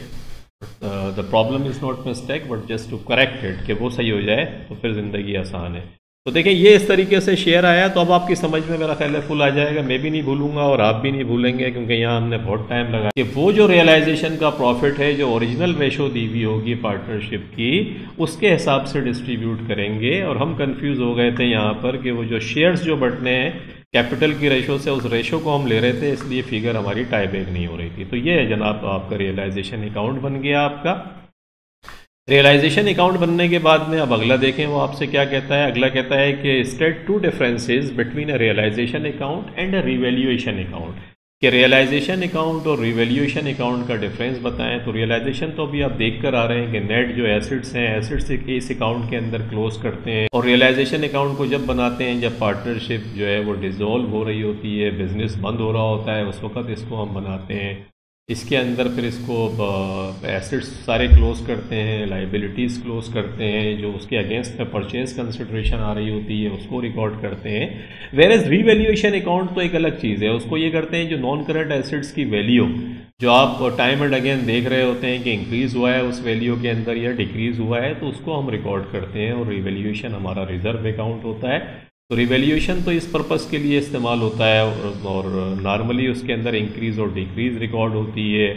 Speaker 1: the problem is not mistake but just to correct it, कि वो सही हो जाए तो फिर ज़िंदगी आसान है। तो देखें ये इस तरीके से शेयर आया, तो अब आपकी समझ में मेरा ख्याल है फुल आ जाएगा। मैं भी नहीं भूलूंगा और आप भी नहीं भूलेंगे, क्योंकि यहाँ हमने बहुत टाइम लगा कि वो जो रियलाइजेशन का प्रॉफिट है जो ओरिजिनल रेशो दी हुई होगी पार्टनरशिप की, उसके हिसाब से डिस्ट्रीब्यूट करेंगे। और हम कंफ्यूज हो गए थे यहाँ पर कि वो जो शेयर्स जो बटने हैं कैपिटल की रेशो से, उस रेशो को हम ले रहे थे, इसलिए फिगर हमारी टाई बैक नहीं हो रही थी। तो ये है जनाब आपका रियलाइजेशन अकाउंट बन गया आपका। रियलाइजेशन अकाउंट बनने के बाद में अब अगला देखें वो आपसे क्या कहता है। अगला कहता है कि state 2 differences between a realisation account and a revaluation account, कि रियलाइजेशन अकाउंट और रिवैल्यूएशन अकाउंट का डिफरेंस बताएं। तो रियलाइजेशन तो अभी आप देख कर आ रहे हैं कि नेट जो एसेट्स हैं, एसेट्स इस अकाउंट के अंदर क्लोज करते हैं। और रियलाइजेशन अकाउंट को जब बनाते हैं जब पार्टनरशिप जो है वो डिसॉल्व हो रही होती है, बिजनेस बंद हो रहा होता है, उस वक्त इसको हम बनाते हैं। इसके अंदर फिर इसको एसेट्स सारे क्लोज करते हैं, लाइबिलिटीज़ क्लोज करते हैं, जो उसके अगेंस्ट में परचेज कंसिडरेशन आ रही होती है उसको रिकॉर्ड करते हैं। वेयर एज रीवैल्यूएशन अकाउंट तो एक अलग चीज़ है, उसको ये करते हैं जो नॉन करंट एसेट्स की वैल्यू जो आप टाइम एंड अगेन देख रहे होते हैं कि इंक्रीज़ हुआ है उस वैल्यू के अंदर या डिक्रीज़ हुआ है, तो उसको हम रिकॉर्ड करते हैं। और रीवैल्यूएशन हमारा रिजर्व अकाउंट होता है। तो रिवैल्यूएशन तो इस पर्पस के लिए इस्तेमाल होता है और नॉर्मली उसके अंदर इंक्रीज़ और डिक्रीज़ रिकॉर्ड होती है।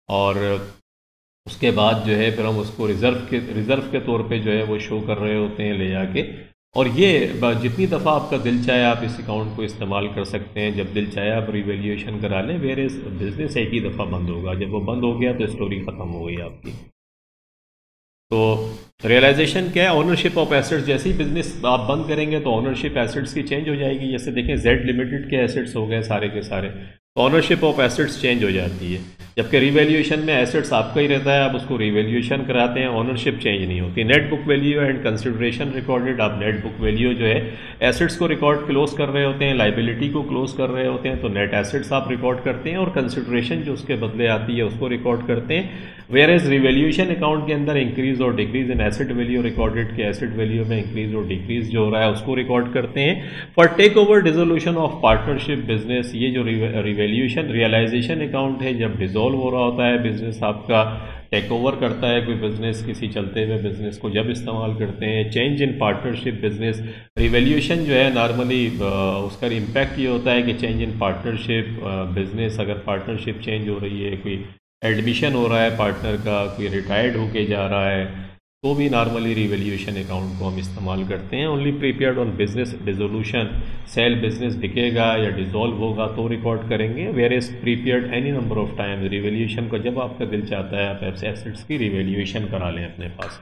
Speaker 1: और उसके बाद जो है फिर हम उसको रिज़र्व के तौर पे जो है वो शो कर रहे होते हैं ले जाके। और ये जितनी दफ़ा आपका दिल चाहे आप इस अकाउंट को इस्तेमाल कर सकते हैं, जब दिल चाहे आप रिवैल्यूएशन करा लें। वेयर इज बिजनेस एक ही दफ़ा बंद होगा, जब वो बंद हो गया तो स्टोरी ख़त्म हो गई आपकी। तो रियलाइजेशन क्या है, ओनरशिप ऑफ एसेट्स। जैसे ही बिजनेस आप बंद करेंगे तो ओनरशिप एसेट्स की चेंज हो जाएगी। जैसे देखें जेड लिमिटेड के एसेट्स हो गए सारे के सारे, तो ओनरशिप ऑफ एसेट्स चेंज हो जाती है। जबकि रिवैल्यूएशन में एसेट्स आपका ही रहता है, आप उसको रिवैल्यूएशन कराते हैं, ओनरशिप चेंज नहीं होती। Net book value and consideration recorded, आप नेट बुक वैल्यू जो है एसेट्स को रिकॉर्ड क्लोज कर रहे होते हैं, लाइबिलिटी को क्लोज कर रहे होते हैं, तो नेट एसेट्स आप रिकॉर्ड करते हैं और कंसिडरेशन जो उसके बदले आती है उसको रिकॉर्ड करते हैं। वेयर एज रिवैल्यूएशन अकाउंट के अंदर इंक्रीज और decrease in asset value recorded के एसेट वैल्यू में इंक्रीज और डिक्रीज जो हो रहा है उसको रिकॉर्ड करते हैं। For take over dissolution of partnership business, ये जो रिवैल्यूएशन रियलाइजेशन अकाउंट है जब डिसॉल्व हो रहा होता है बिजनेस आपका, टेक ओवर करता है कोई बिजनेस, किसी चलते हुए बिजनेस को जब इस्तेमाल करते हैं। Change in partnership business, revaluation जो है नॉर्मली उसका इम्पैक्ट ये होता है कि चेंज इन पार्टनरशिप बिजनेस, अगर पार्टनरशिप चेंज हो रही है, कोई एडमिशन हो रहा है पार्टनर का, कोई रिटायर्ड होके जा रहा है, तो भी नॉर्मली रिवैल्यूएशन अकाउंट को हम इस्तेमाल करते हैं। Only prepared on business dissolution, sale business बिकेगा या डिसॉल्व होगा तो रिकॉर्ड करेंगे। Where is prepared any number of times, revaluation को जब आपका दिल चाहता है आप एसेट्स की रिवैल्यूएशन करा लें अपने पास।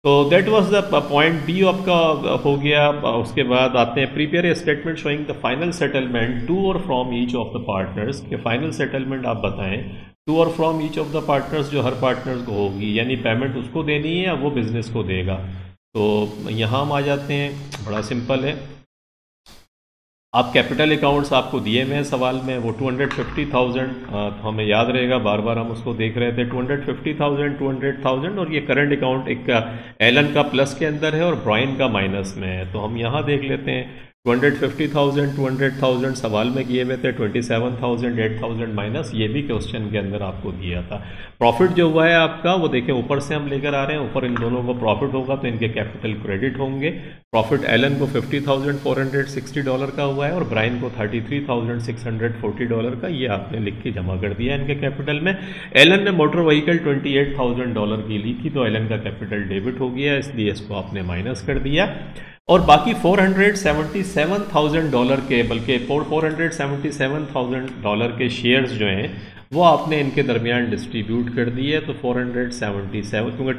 Speaker 1: तो that was the point B आपका हो गया। उसके बाद आते हैं prepare a statement showing the final settlement to और from each of the partners, के फाइनल सेटलमेंट आप बताएं टू और from each of the partners, जो हर पार्टनर्स को होगी, यानी पेमेंट उसको देनी है या वो बिजनेस को देगा। तो यहाँ हम आ जाते हैं, बड़ा सिंपल है। आप कैपिटल अकाउंट्स आपको दिए हुए हैं सवाल में, वो 250,000 तो हमें याद रहेगा, बार बार हम उसको देख रहे थे। 250,000 200,000 और ये करंट अकाउंट एक एलन का प्लस के अंदर है और ब्रायन का माइनस में है। तो हम यहाँ देख लेते हैं 250,000 200,000 सवाल में किए हुए थे, 27,000 8,000 माइनस, ये भी क्वेश्चन के अंदर आपको दिया था। प्रॉफिट जो हुआ है आपका वो देखें ऊपर से हम लेकर आ रहे हैं, ऊपर इन दोनों को प्रॉफिट होगा तो इनके कैपिटल क्रेडिट होंगे। प्रॉफिट एलन को $50,460 का हुआ है और ब्रायन को $33,640 का, ये आपने लिख के जमा कर दिया इनके कैपिटल में। एलन ने मोटर व्हीकल $28,000 की ली थी तो एलन का कैपिटल डेबिट हो गया, इसलिए इसको आपने माइनस कर दिया। और बाकी $477,000 के, बल्कि $477,000 के शेयर्स जो हैं वो आपने इनके दरमियान डिस्ट्रीब्यूट कर दिए। तो 477, क्योंकि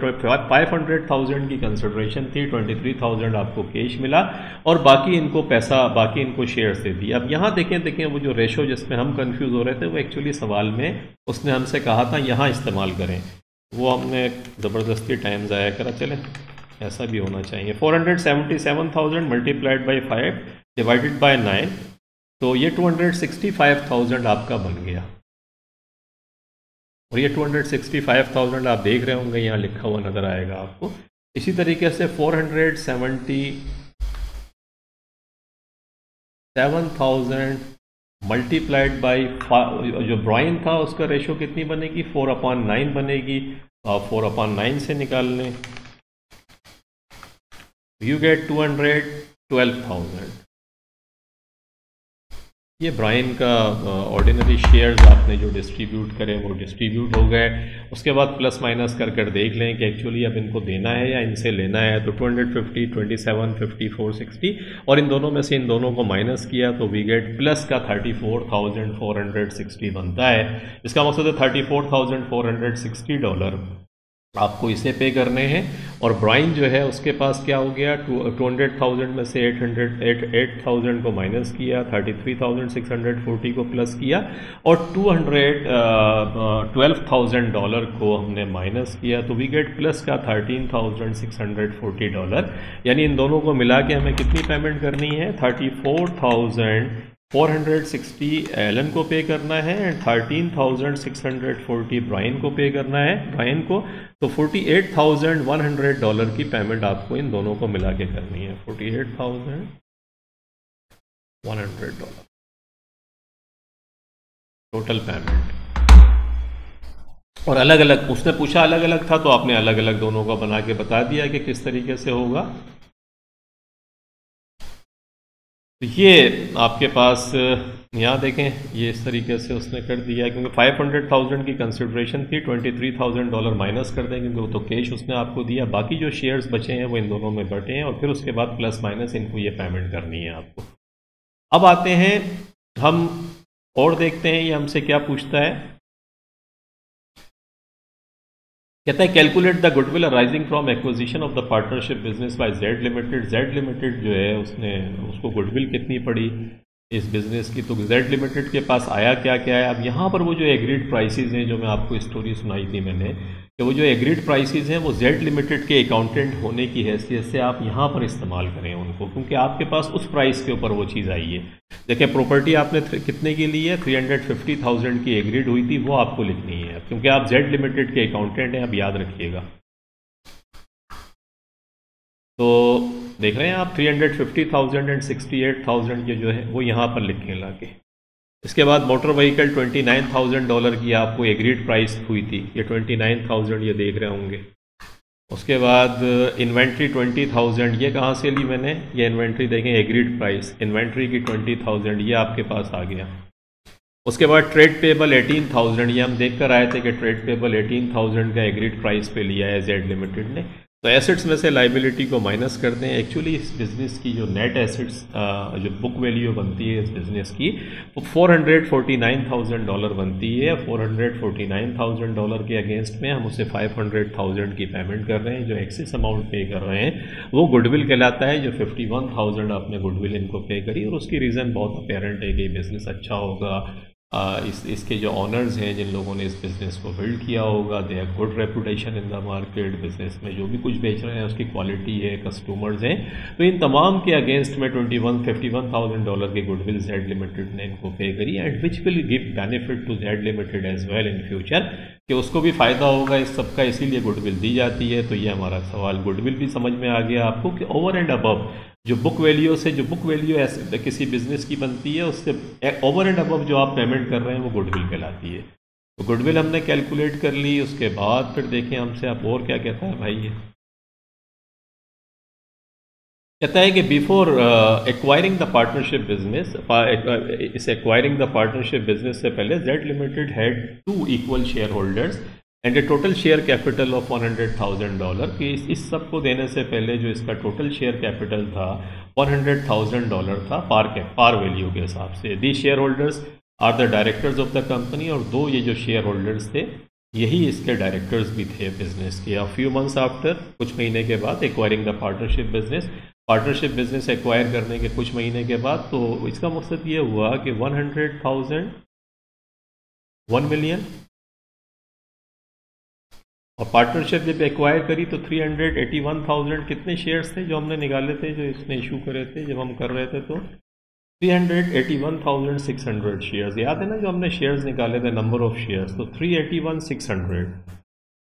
Speaker 1: 500,000 की कंसिडरेशन थी, 23,000 आपको कैश मिला और बाकी इनको पैसा, बाकी इनको शेयर्स दे दिए। अब यहाँ देखें वो जो रेशो जिसमें हम कंफ्यूज हो रहे थे वो एक्चुअली सवाल में उसने हमसे कहा था यहाँ इस्तेमाल करें, वो हमने ज़बरदस्ती टाइम ज़ाया करा। चलें, ऐसा भी होना चाहिए। 477,000 मल्टीप्लाइड बाई 5 डिवाइडेड बाय 9, तो ये 265,000 आपका बन गया। और ये 265,000 आप देख रहे होंगे, यहाँ लिखा हुआ नज़र आएगा आपको। इसी तरीके से 477,000 मल्टीप्लाइड बाई, जो ब्रायन था उसका रेशो कितनी बनेगी, 4/9 बनेगी। आप 4/9 से निकाल लें, you get 212,000। ये ब्रायन का ऑर्डिनरी शेयर्स आपने जो डिस्ट्रीब्यूट करे वो डिस्ट्रीब्यूट हो गए। उसके बाद प्लस माइनस कर देख लें कि एक्चुअली अब इनको देना है या इनसे लेना है। तो 250, 27, 54, 60 और इन दोनों में से इन दोनों को माइनस किया तो वी गेट प्लस का 34,460 बनता है। इसका मकसद है $34,460 आपको इसे पे करने हैं। और ब्रायन जो है उसके पास क्या हो गया, 200,000 में से 8,000 को माइनस किया, 33,640 को प्लस किया और $212,000 को हमने माइनस किया तो वी गेट प्लस का $13,640। यानी इन दोनों को मिला के हमें कितनी पेमेंट करनी है, 34,460 एलन को पे करना है एंड 13,640 ब्रायन को पे करना है, ब्रायन को। तो $48,100 की पेमेंट आपको इन दोनों को मिला के करनी है, $48,100 टोटल पेमेंट। और अलग अलग उसने पूछा, अलग अलग था तो आपने अलग अलग दोनों को बना के बता दिया कि किस तरीके से होगा। तो ये आपके पास यहाँ देखें, ये इस तरीके से उसने कर दिया क्योंकि 500,000 की कंसिडरेशन थी, $23,000 माइनस कर देंगे क्योंकि वो तो कैश उसने आपको दिया। बाकी जो शेयर्स बचे हैं वो इन दोनों में बटे हैं और फिर उसके बाद प्लस माइनस इनको ये पेमेंट करनी है आपको। अब आते हैं हम और देखते हैं ये हमसे क्या पूछता है। कहता है calculate the goodwill arising from acquisition of the partnership business by Z limited. Z limited जो है उसको गुडविल कितनी पड़ी इस बिज़नेस की, तो जेड लिमिटेड के पास आया क्या क्या है। अब यहाँ पर वो जो एग्रीड प्राइसेस हैं, जो मैं आपको स्टोरी सुनाई थी मैंने, कि वो जो एग्रीड प्राइसेस हैं वो जेड लिमिटेड के अकाउंटेंट होने की हैसियत से आप यहाँ पर इस्तेमाल करें उनको, क्योंकि आपके पास उस प्राइस के ऊपर वो चीज़ आई है। देखिए प्रॉपर्टी आपने कितने की ली है, 350,000 की एग्रीड हुई थी, वो आपको लिखनी है क्योंकि आप जेड लिमिटेड के अकाउंटेंट हैं, अब याद रखिएगा। तो देख रहे हैं आप 350,000 एंड 68,000 के जो है वो यहाँ पर लिखें लाके। इसके बाद मोटर व्हीकल $29,000 की आपको एग्रीड प्राइस हुई थी, ये 29,000 ये देख रहे होंगे। उसके बाद इन्वेंट्री 20,000, ये कहाँ से ली मैंने, ये इन्वेंट्री देखें एग्रीड प्राइस, इन्वेंट्री की 20,000 ये आपके पास आ गया। उसके बाद ट्रेड पेबल 18,000, ये हम देख कर आए थे कि ट्रेड पेबल 18,000 का एग्रीड प्राइस पे लिया है जेड लिमिटेड ने। तो एसेट्स में से लाइबिलिटी को माइनस कर दें। एक्चुअली इस बिज़नेस की जो नेट एसेट्स जो बुक वैल्यू बनती है इस बिज़नेस की वो $449,000 बनती है। $449,000 के अगेंस्ट में हम उसे 500,000 की पेमेंट कर रहे हैं। जो एक्सेस अमाउंट पे कर रहे हैं वो गुडविल कहलाता है, जो 51,000 आपने गुडविल इनको पे करी। और उसकी रीज़न बहुत अपेरेंट है कि बिज़नेस अच्छा होगा। इसके जो ऑनर्स हैं, जिन लोगों ने इस बिज़नेस को बिल्ड किया होगा, they have good reputation in the market. Business में जो भी कुछ बेच रहे हैं उसकी क्वालिटी है, कस्टमर्स हैं। तो इन तमाम के अगेंस्ट में $51,000 के गुडविल जेड लिमिटेड ने इनको पे करी, and which will give benefit to Z limited as well in future, कि उसको भी फ़ायदा होगा इस सबका, इसीलिए गुडविल दी जाती है। तो ये हमारा सवाल गुडविल भी समझ में आ गया आपको कि ओवर एंड अबव जो बुक वैल्यू से, जो बुक वैल्यू ऐसे किसी बिजनेस की बनती है उससे ओवर एंड अबव जो आप पेमेंट कर रहे हैं वो गुडविल कहलाती है। तो गुडविल हमने कैलकुलेट कर ली। उसके बाद फिर देखें हमसे आप और क्या कहता है भाई। ये कहता है कि before acquiring the partnership business, इस एक्वायरिंग द पार्टनरशिप बिजनेस से पहले Z limited had 2 equal share holders and A total share capital of $100,000। कि इस सब को देने से पहले जो इसका टोटल शेयर कैपिटल था $100,000 था पार वैल्यू के हिसाब से। The share holders are the directors of the company, और 2 ये जो शेयर होल्डर्स थे यही इसके डायरेक्टर्स भी थे बिजनेस के। फ्यू मंथ्स आफ्टर, कुछ महीने के बाद, acquiring the partnership business acquire करने के कुछ महीने के बाद, तो इसका मकसद ये हुआ कि 100,000 1 मिलियन, और पार्टनरशिप जब एक्वायर करी तो 381,000 कितने शेयर्स थे जो हमने निकाले थे, जो इसने इशू करे थे जब हम कर रहे थे, तो 381,600 शेयर्स। याद है ना जो हमने शेयर्स निकाले थे, नंबर ऑफ शेयर्स, तो 381,600।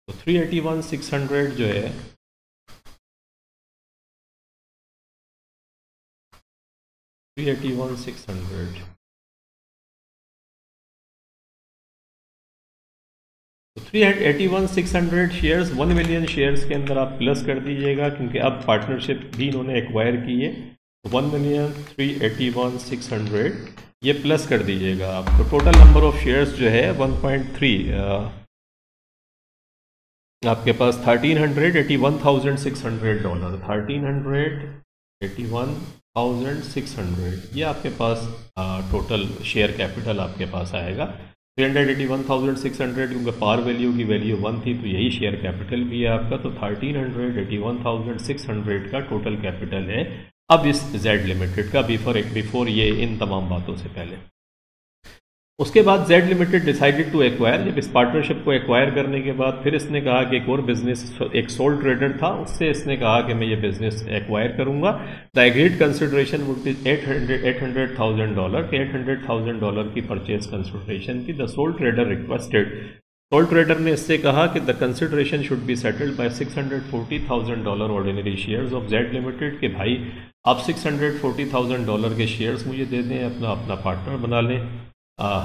Speaker 1: तो 381,600 जो है 381,600 381,600 शेयर्स 1 मिलियन शेयर्स के अंदर आप प्लस कर दीजिएगा, क्योंकि अब पार्टनरशिप भी इन्होंने एक्वायर की है। 1,381,600 ये प्लस कर दीजिएगा आप, तो टोटल नंबर ऑफ शेयर्स जो है 1.3 आपके पास $1,381,600, $1,381,600 ये आपके पास टोटल शेयर कैपिटल आपके पास आएगा। 381,600 क्योंकि पार वैल्यू की वैल्यू 1 थी, तो यही शेयर कैपिटल भी है आपका। तो 1381,600 का टोटल कैपिटल है अब इस जेड लिमिटेड का, बिफोर ये इन तमाम बातों से पहले। उसके बाद Z limited decided to acquire, जब इस पार्टनरशिप को एक्वायर करने के बाद फिर इसने कहा कि एक और बिजनेस, एक सोल ट्रेडर था, उससे इसने कहा कि मैं ये बिजनेस एक्वायर करूंगा। The agreed consideration would be $800,000 के $800,000 की परचेज कंसिडरेशन की। The sole trader requested, soul trader ने इससे कहा कि the consideration should be settled bye $640,000 ordinary shares of Z limited, के भाई आप $640,000 के शेयर्स मुझे दे दें, अपना पार्टनर बना लें,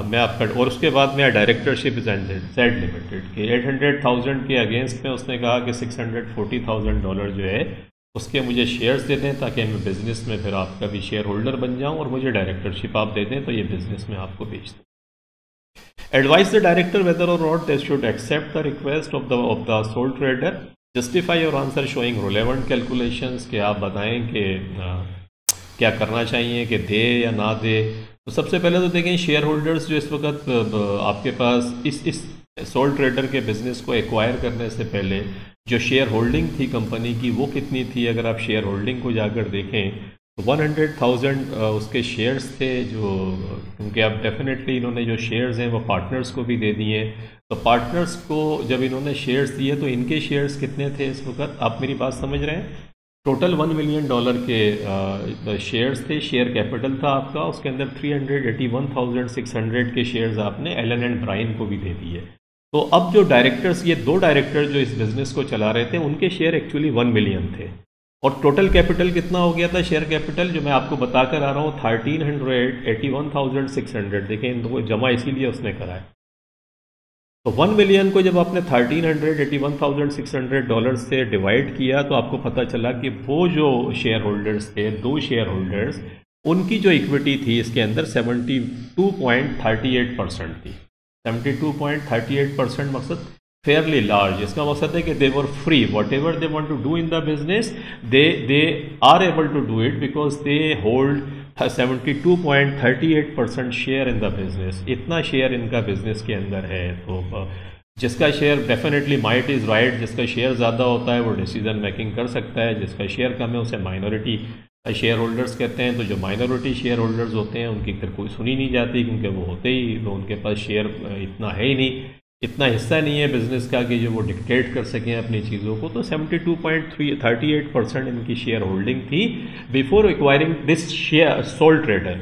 Speaker 1: मैं आपका। और उसके बाद में डायरेक्टरशिप जेड लिमिटेड के 800,000 के अगेंस्ट में उसने कहा कि $640,000 जो है उसके मुझे शेयर्स दे दें, ताकि मैं बिज़नेस में फिर आपका भी शेयर होल्डर बन जाऊं, और मुझे डायरेक्टरशिप आप दे दें तो ये बिज़नेस में आपको बेच दें। Advice the director whether or not they should accept the request of the sole trader, justify your answer showing relevant calculations, कि आप बताएं कि क्या करना चाहिए, कि दे या ना दे। तो सबसे पहले तो देखें शेयर होल्डर्स जो इस वक्त आपके पास इस सोल ट्रेडर के बिज़नेस को एक्वायर करने से पहले जो शेयर होल्डिंग थी कंपनी की वो कितनी थी। अगर आप शेयर होल्डिंग को जाकर देखें तो 100,000 उसके शेयर्स थे, जो क्योंकि अब डेफिनेटली इन्होंने जो शेयर्स हैं वो पार्टनर्स को भी दे दिए। तो पार्टनर्स को जब इन्होंने शेयर्स दिए तो इनके शेयर्स कितने थे इस वक्त, आप मेरी बात समझ रहे हैं। टोटल $1 मिलियन के शेयर्स थे, शेयर कैपिटल था आपका, उसके अंदर 381,600 के शेयर्स आपने एलन एंड ब्राइन को भी दे दिए। तो अब जो डायरेक्टर्स, ये 2 डायरेक्टर जो इस बिज़नेस को चला रहे थे, उनके शेयर एक्चुअली 1 मिलियन थे, और टोटल कैपिटल कितना हो गया था शेयर कैपिटल, जो मैं आपको बताकर आ रहा हूँ 1381,600। देखें इन दो जमा इसीलिए उसने करा है। तो 1 मिलियन को जब आपने $1381,600 से डिवाइड किया तो आपको पता चला कि वो जो शेयर होल्डर्स थे, 2 शेयर होल्डर्स, उनकी जो इक्विटी थी इसके अंदर 72.38% थी। 72.38% मकसद फेयरली लार्ज। इसका मकसद है कि they were free, whatever they want to do in the business they are able to do it because they hold 72.38% share in the business. इतना शेयर इनका बिजनेस के अंदर है। तो जिसका share definitely might is right, जिसका शेयर ज़्यादा होता है वो डिसीजन मेकिंग कर सकता है, जिसका शेयर कम है उसे माइनॉरिटी शेयर होल्डर्स कहते हैं। तो जो माइनॉरिटी शेयर होल्डर्स होते हैं उनकी फिर कोई सुनी नहीं जाती, क्योंकि वो होते ही तो उनके पास शेयर इतना है ही नहीं, इतना हिस्सा नहीं है बिजनेस का कि जो वो डिक्टेट कर सकें अपनी चीज़ों को। तो 72.38% इनकी शेयर होल्डिंग थी before acquiring this share soul trader.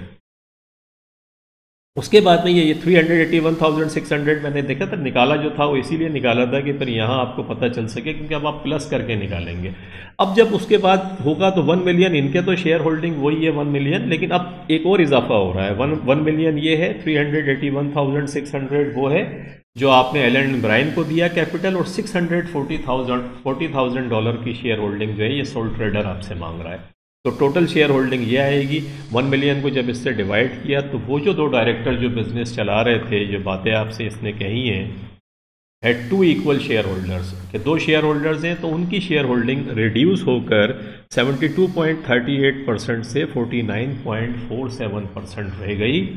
Speaker 1: उसके बाद में ये 381,600 मैंने देखा था, निकाला जो था वो इसीलिए निकाला था कि फिर यहाँ आपको पता चल सके, क्योंकि अब आप प्लस करके निकालेंगे। अब जब उसके बाद होगा तो 1 मिलियन, इनके तो शेयर होल्डिंग वही है 1 मिलियन, लेकिन अब एक और इजाफा हो रहा है। 1 मिलियन ये है, 381,600 वो है जो आपने एलन एंड ब्रायन को दिया कैपिटल, और $640,000 की शेयर होल्डिंग जो है ये सोल ट्रेडर आपसे मांग रहा है। तो टोटल शेयर होल्डिंग ये आएगी। 1 मिलियन को जब इससे डिवाइड किया तो वो जो दो डायरेक्टर जो बिजनेस चला रहे थे, जो बातें आपसे इसने कही हैं, हैड 2 इक्वल शेयर होल्डर्स, के 2 शेयर होल्डर्स हैं, तो उनकी शेयर होल्डिंग रिड्यूस होकर 72.38% से 49.47% रह गई।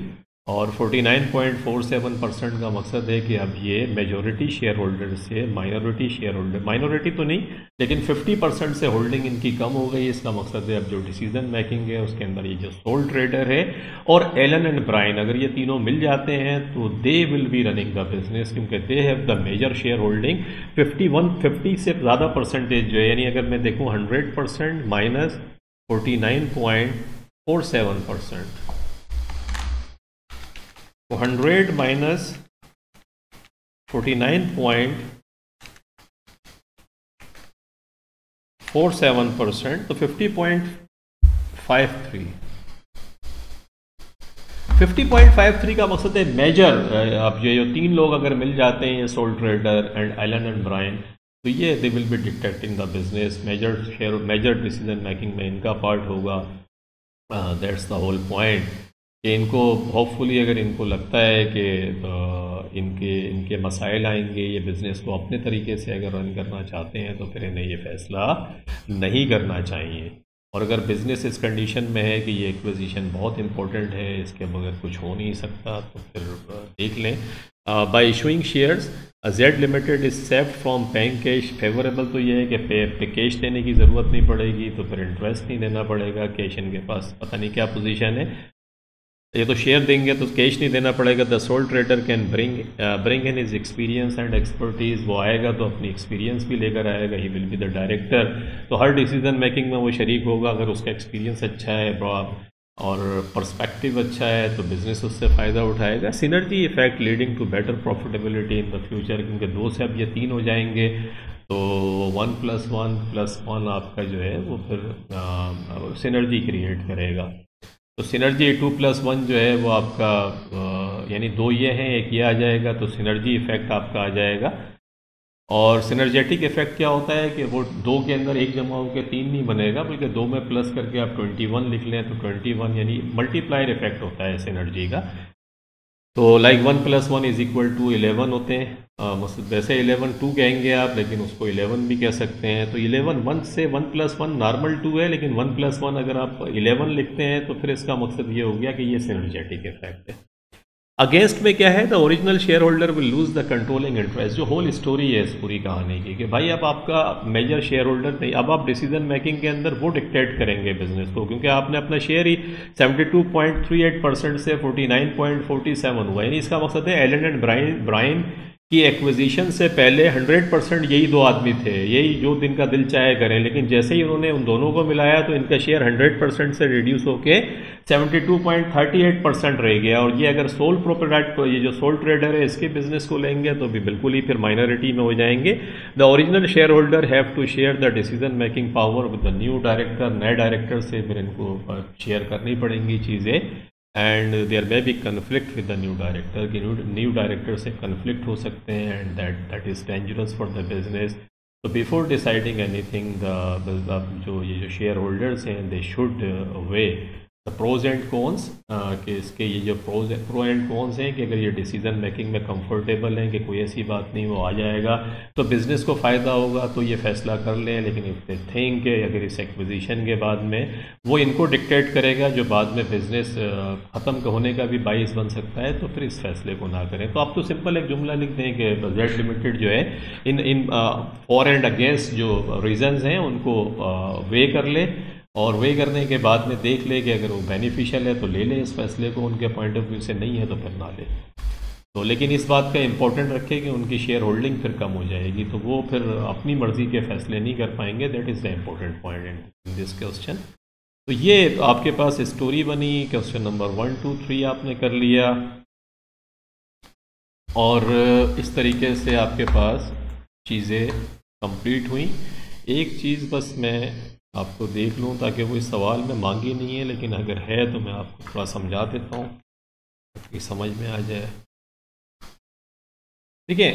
Speaker 1: और 49.47% का मकसद है कि अब ये मेजॉरिटी शेयर होल्डर से माइनॉरिटी शेयर होल्डर, माइनॉरिटी तो नहीं लेकिन 50% से होल्डिंग इनकी कम हो गई। इसका मकसद है अब जो डिसीजन मेकिंग है उसके अंदर ये जो सोल ट्रेडर है और एलन एंड ब्रायन, अगर ये तीनों मिल जाते हैं तो they will be running the business, क्योंकि they have the major share holding. 50 से ज़्यादा परसेंटेज जो है, यानी अगर मैं देखूँ 100% माइनस 49.47%, तो 100 माइनस 49.47%, तो 50.53। 50.53 का मकसद है मेजर। अब ये जो 3 लोग अगर मिल जाते हैं, sole trader and Alan and Brian, तो ये they will be dictating the business. Major decision making में इनका पार्ट होगा। दैट्स द होल पॉइंट कि इनको होपफुली अगर इनको लगता है कि इनके मसाइल आएंगे, ये बिज़नेस को अपने तरीके से अगर रन करना चाहते हैं तो फिर इन्हें ये फ़ैसला नहीं करना चाहिए। और अगर बिज़नेस इस कंडीशन में है कि ये एक्विजिशन बहुत इंपॉर्टेंट है, इसके बगैर कुछ हो नहीं सकता, तो फिर देख लें। By issuing shares Z Limited is saved from paying cash. Favourable तो ये है कि पे कैश देने की ज़रूरत नहीं पड़ेगी, तो फिर इंटरेस्ट नहीं देना पड़ेगा। कैश इनके पास पता नहीं क्या पोजीशन है, ये तो शेयर देंगे तो कैश नहीं देना पड़ेगा। The sole trader can bring in his experience and expertise. वो आएगा तो अपनी एक्सपीरियंस भी लेकर आएगा, he will be the director, तो हर डिसीजन मेकिंग में वो शरीक होगा। अगर उसका एक्सपीरियंस अच्छा है और पर्सपेक्टिव अच्छा है तो बिज़नेस उससे फ़ायदा उठाएगा। Synergy effect leading to better profitability in the future, क्योंकि 2 से अब ये 3 हो जाएंगे, तो 1+1+1 आपका जो है वो फिर सिनर्जी क्रिएट करेगा। तो सिनर्जी 2+1 जो है वो आपका यानी 2 ये हैं, 1 ये आ जाएगा, तो सिनर्जी इफेक्ट आपका आ जाएगा। और सिनर्जेटिक इफेक्ट क्या होता है कि वो 2 के अंदर 1 जमा होकर 3 नहीं बनेगा, बल्कि 2 में प्लस करके आप 21 लिख लें तो 21 यानी मल्टीप्लायर इफेक्ट होता है सिनर्जी का। तो लाइक 1+1 इज इक्वल टू 11 होते हैं। मतलब वैसे 11 2 कहेंगे आप, लेकिन उसको 11 भी कह सकते हैं। तो 11 1 से 1+1 नॉर्मल 2 है, लेकिन 1+1 अगर आप 11 लिखते हैं तो फिर इसका मकसद ये हो गया कि ये सिनर्जेटिक इफेक्ट है। अगेंस्ट में क्या है, the original share holder will lose the controlling interest. जो होल स्टोरी है इस पूरी कहानी की कि भाई अब आपका मेजर शेयर होल्डर नहीं, अब आप डिसीजन मेकिंग के अंदर वो डिक्टेट करेंगे बिजनेस को, क्योंकि आपने अपना शेयर ही 72.38% से 49.47 हुआ। यानी इसका मकसद है एलन एंड ब्रायन की एक्विजिशन से पहले 100% यही 2 आदमी थे, यही जो दिन का दिल चाहे करें, लेकिन जैसे ही उन्होंने उन दोनों को मिलाया तो इनका शेयर 100% से रिड्यूस होके 72.38% रह गया। और ये अगर सोल प्रोप्राइटर, ये जो सोल ट्रेडर है, इसके बिजनेस को लेंगे तो भी बिल्कुल ही फिर माइनॉरिटी में हो जाएंगे। The original share holder have to share the decision making power with the new director. नए डायरेक्टर से फिर इनको शेयर करनी पड़ेंगी चीज़ें, and there may be conflict with the new director, कि न्यू डायरेक्टर से कन्फ्लिक्ट हो सकते हैं, and that is dangerous for the business. तो बिफोर डिसाइडिंग एनीथिंग, जो शेयर होल्डर्स हैं, they should weigh pros and cons कि इसके ये जो प्रो एंड कॉन्स हैं कि अगर ये डिसीजन मेकिंग में कंफर्टेबल हैं कि कोई ऐसी बात नहीं वो आ जाएगा तो बिज़नेस को फ़ायदा होगा तो ये फ़ैसला कर लें, लेकिन इफ दे थिंक कि अगर इस एक्विजिशन के बाद में वो इनको डिक्टेट करेगा जो बाद में बिज़नेस ख़त्म होने का भी बाइस बन सकता है तो फिर इस फैसले को ना करें। तो आप तो सिंपल एक जुमला लिख दें कि जेड लिमिटेड जो है इन फॉर एंड अगेंस्ट जो रीज़न्स हैं उनको वे कर ले और वे करने के बाद में देख ले कि अगर वो बेनिफिशियल है तो ले ले इस फैसले को, उनके पॉइंट ऑफ व्यू से नहीं है तो फिर ना ले। तो लेकिन इस बात का इम्पोर्टेंट रखें कि उनकी शेयर होल्डिंग फिर कम हो जाएगी तो वो फिर अपनी मर्ज़ी के फैसले नहीं कर पाएंगे। That is the important point in this question. तो ये आपके पास स्टोरी बनी, क्वेश्चन नंबर 1, 2, 3 आपने कर लिया और इस तरीके से आपके पास चीज़ें कंप्लीट हुई। एक चीज़ बस मैं आपको देख लूँ ताकि वो इस सवाल में मांगी नहीं है, लेकिन अगर है तो मैं आपको थोड़ा समझा देता हूँ ताकि समझ में आ जाए। देखिए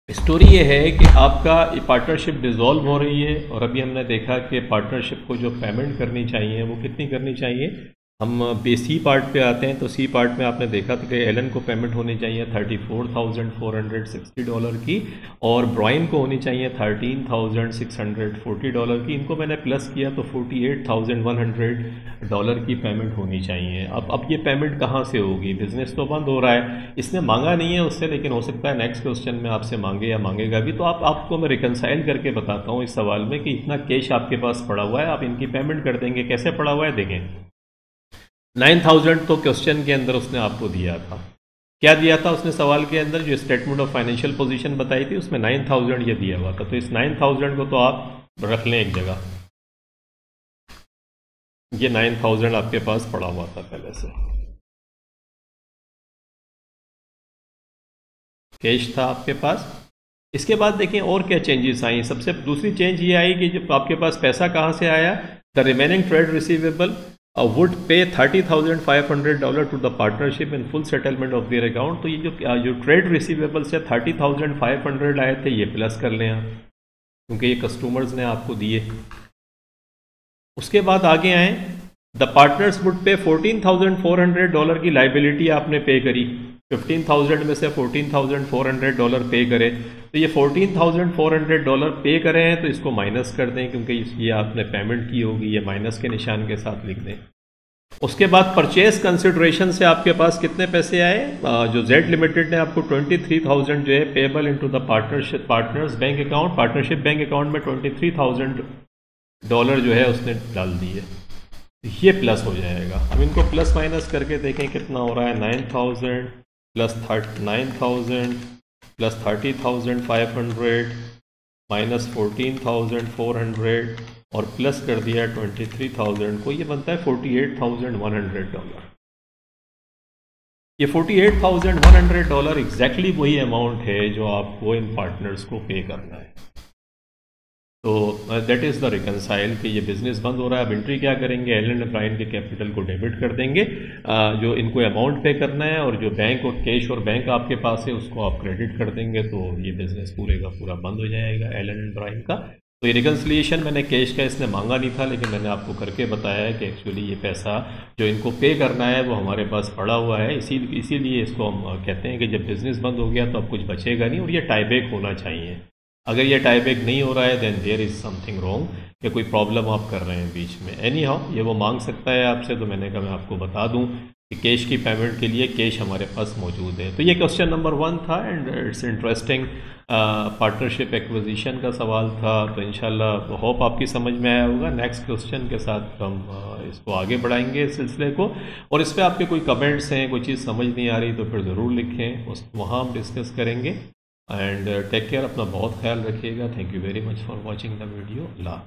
Speaker 1: स्टोरी ये है कि आपका पार्टनरशिप डिसॉल्व हो रही है और अभी हमने देखा कि पार्टनरशिप को जो पेमेंट करनी चाहिए वो कितनी करनी चाहिए। हम सी पार्ट पे आते हैं तो सी पार्ट में आपने देखा था कि एलन को पेमेंट होनी चाहिए $34,460 की और ब्राइन को होनी चाहिए $13,640 की। इनको मैंने प्लस किया तो $48,100 की पेमेंट होनी चाहिए। अब ये पेमेंट कहाँ से होगी? बिज़नेस तो बंद हो रहा है, इसने मांगा नहीं है उससे, लेकिन हो सकता है नेक्स्ट क्वेश्चन में आपसे मांगे या मांगेगा भी। तो आपको मैं रिकनसाइल करके बताता हूँ इस सवाल में कि इतना कैश आपके पास पड़ा हुआ है, आप इनकी पेमेंट कर देंगे। कैसे पड़ा हुआ है देखें। 9,000 तो क्वेश्चन के अंदर उसने आपको दिया था। क्या दिया था उसने सवाल के अंदर? जो स्टेटमेंट ऑफ फाइनेंशियल पोजीशन बताई थी उसमें 9,000 ये दिया हुआ था। तो इस 9,000 को तो आप रख लें एक जगह। ये 9,000 आपके पास पड़ा हुआ था पहले से, कैश था आपके पास। इसके बाद देखें और क्या चेंजेस आई। सबसे दूसरी चेंज ये आई कि जब आपके पास पैसा कहाँ से आया, the remaining trade receivable would pay $30,500 to the partnership in full settlement of their account। तो ये जो ट्रेड रिसीवेबल्स है 30,500 आए थे, ये प्लस कर लें आप क्योंकि ये कस्टमर्स ने आपको दिए। उसके बाद आगे आए, द पार्टनर्स वुड पे $14,400 की लाइबिलिटी आपने पे करी। 15,000 में से $14,400 पे करे तो ये $14,400 पे करे हैं तो इसको माइनस कर दें क्योंकि ये आपने पेमेंट की होगी, ये माइनस के निशान के साथ लिख दें। उसके बाद परचेज कंसिडरेशन से आपके पास कितने पैसे आए? जो जेड लिमिटेड ने आपको 23,000 जो है payable into the partners bank account, partnership bank account में $23,000 जो है उसने डाल दिए। ये प्लस हो जाएगा। अब इनको प्लस माइनस करके देखें कितना हो रहा है। 9,000 प्लस 9,000 प्लस 30,500 माइनस 14,400 और प्लस कर दिया 23,000 को, ये बनता है $48,100। ये $48,100 एग्जैक्टली वही अमाउंट है जो आपको इन पार्टनर्स को पे करना है। तो दैट इज़ द रिकनसाइल कि ये बिज़नेस बंद हो रहा है। अब एंट्री क्या करेंगे? एलन ब्राइन के कैपिटल को डेबिट कर देंगे, जो इनको अमाउंट पे करना है, और जो बैंक और कैश और बैंक आपके पास है उसको आप क्रेडिट कर देंगे। तो ये बिज़नेस पूरे का पूरा बंद हो जाएगा एलन ब्राइन का। तो ये रिकन्सिलिएशन मैंने कैश का इसने मांगा नहीं था, लेकिन मैंने आपको करके बताया है कि एक्चुअली ये पैसा जो इनको पे करना है वो हमारे पास पड़ा हुआ है। इसीलिए इसको हम कहते हैं कि जब बिज़नेस बंद हो गया तो अब कुछ बचेगा नहीं और ये टाईबैक होना चाहिए। अगर ये टाईबैक नहीं हो रहा है then there is something wrong, कि कोई प्रॉब्लम आप कर रहे हैं बीच में। एनी हाउ ये वो मांग सकता है आपसे, तो मैंने कहा मैं आपको बता दूं कि कैश की पेमेंट के लिए कैश हमारे पास मौजूद है। तो ये क्वेश्चन नंबर 1 था and it's interesting partnership acquisition का सवाल था। तो इंशाल्लाह होप आपकी समझ में आया होगा। नेक्स्ट क्वेश्चन के साथ हम इसको आगे बढ़ाएंगे इस सिलसिले को, और इस पर आपके कोई कमेंट्स हैं, कोई चीज़ समझ नहीं आ रही तो फिर ज़रूर लिखें, वहाँ हम डिस्कस करेंगे। एंड टेक केयर, अपना बहुत ख्याल रखिएगा। Thank you very much for watching the video. Allah.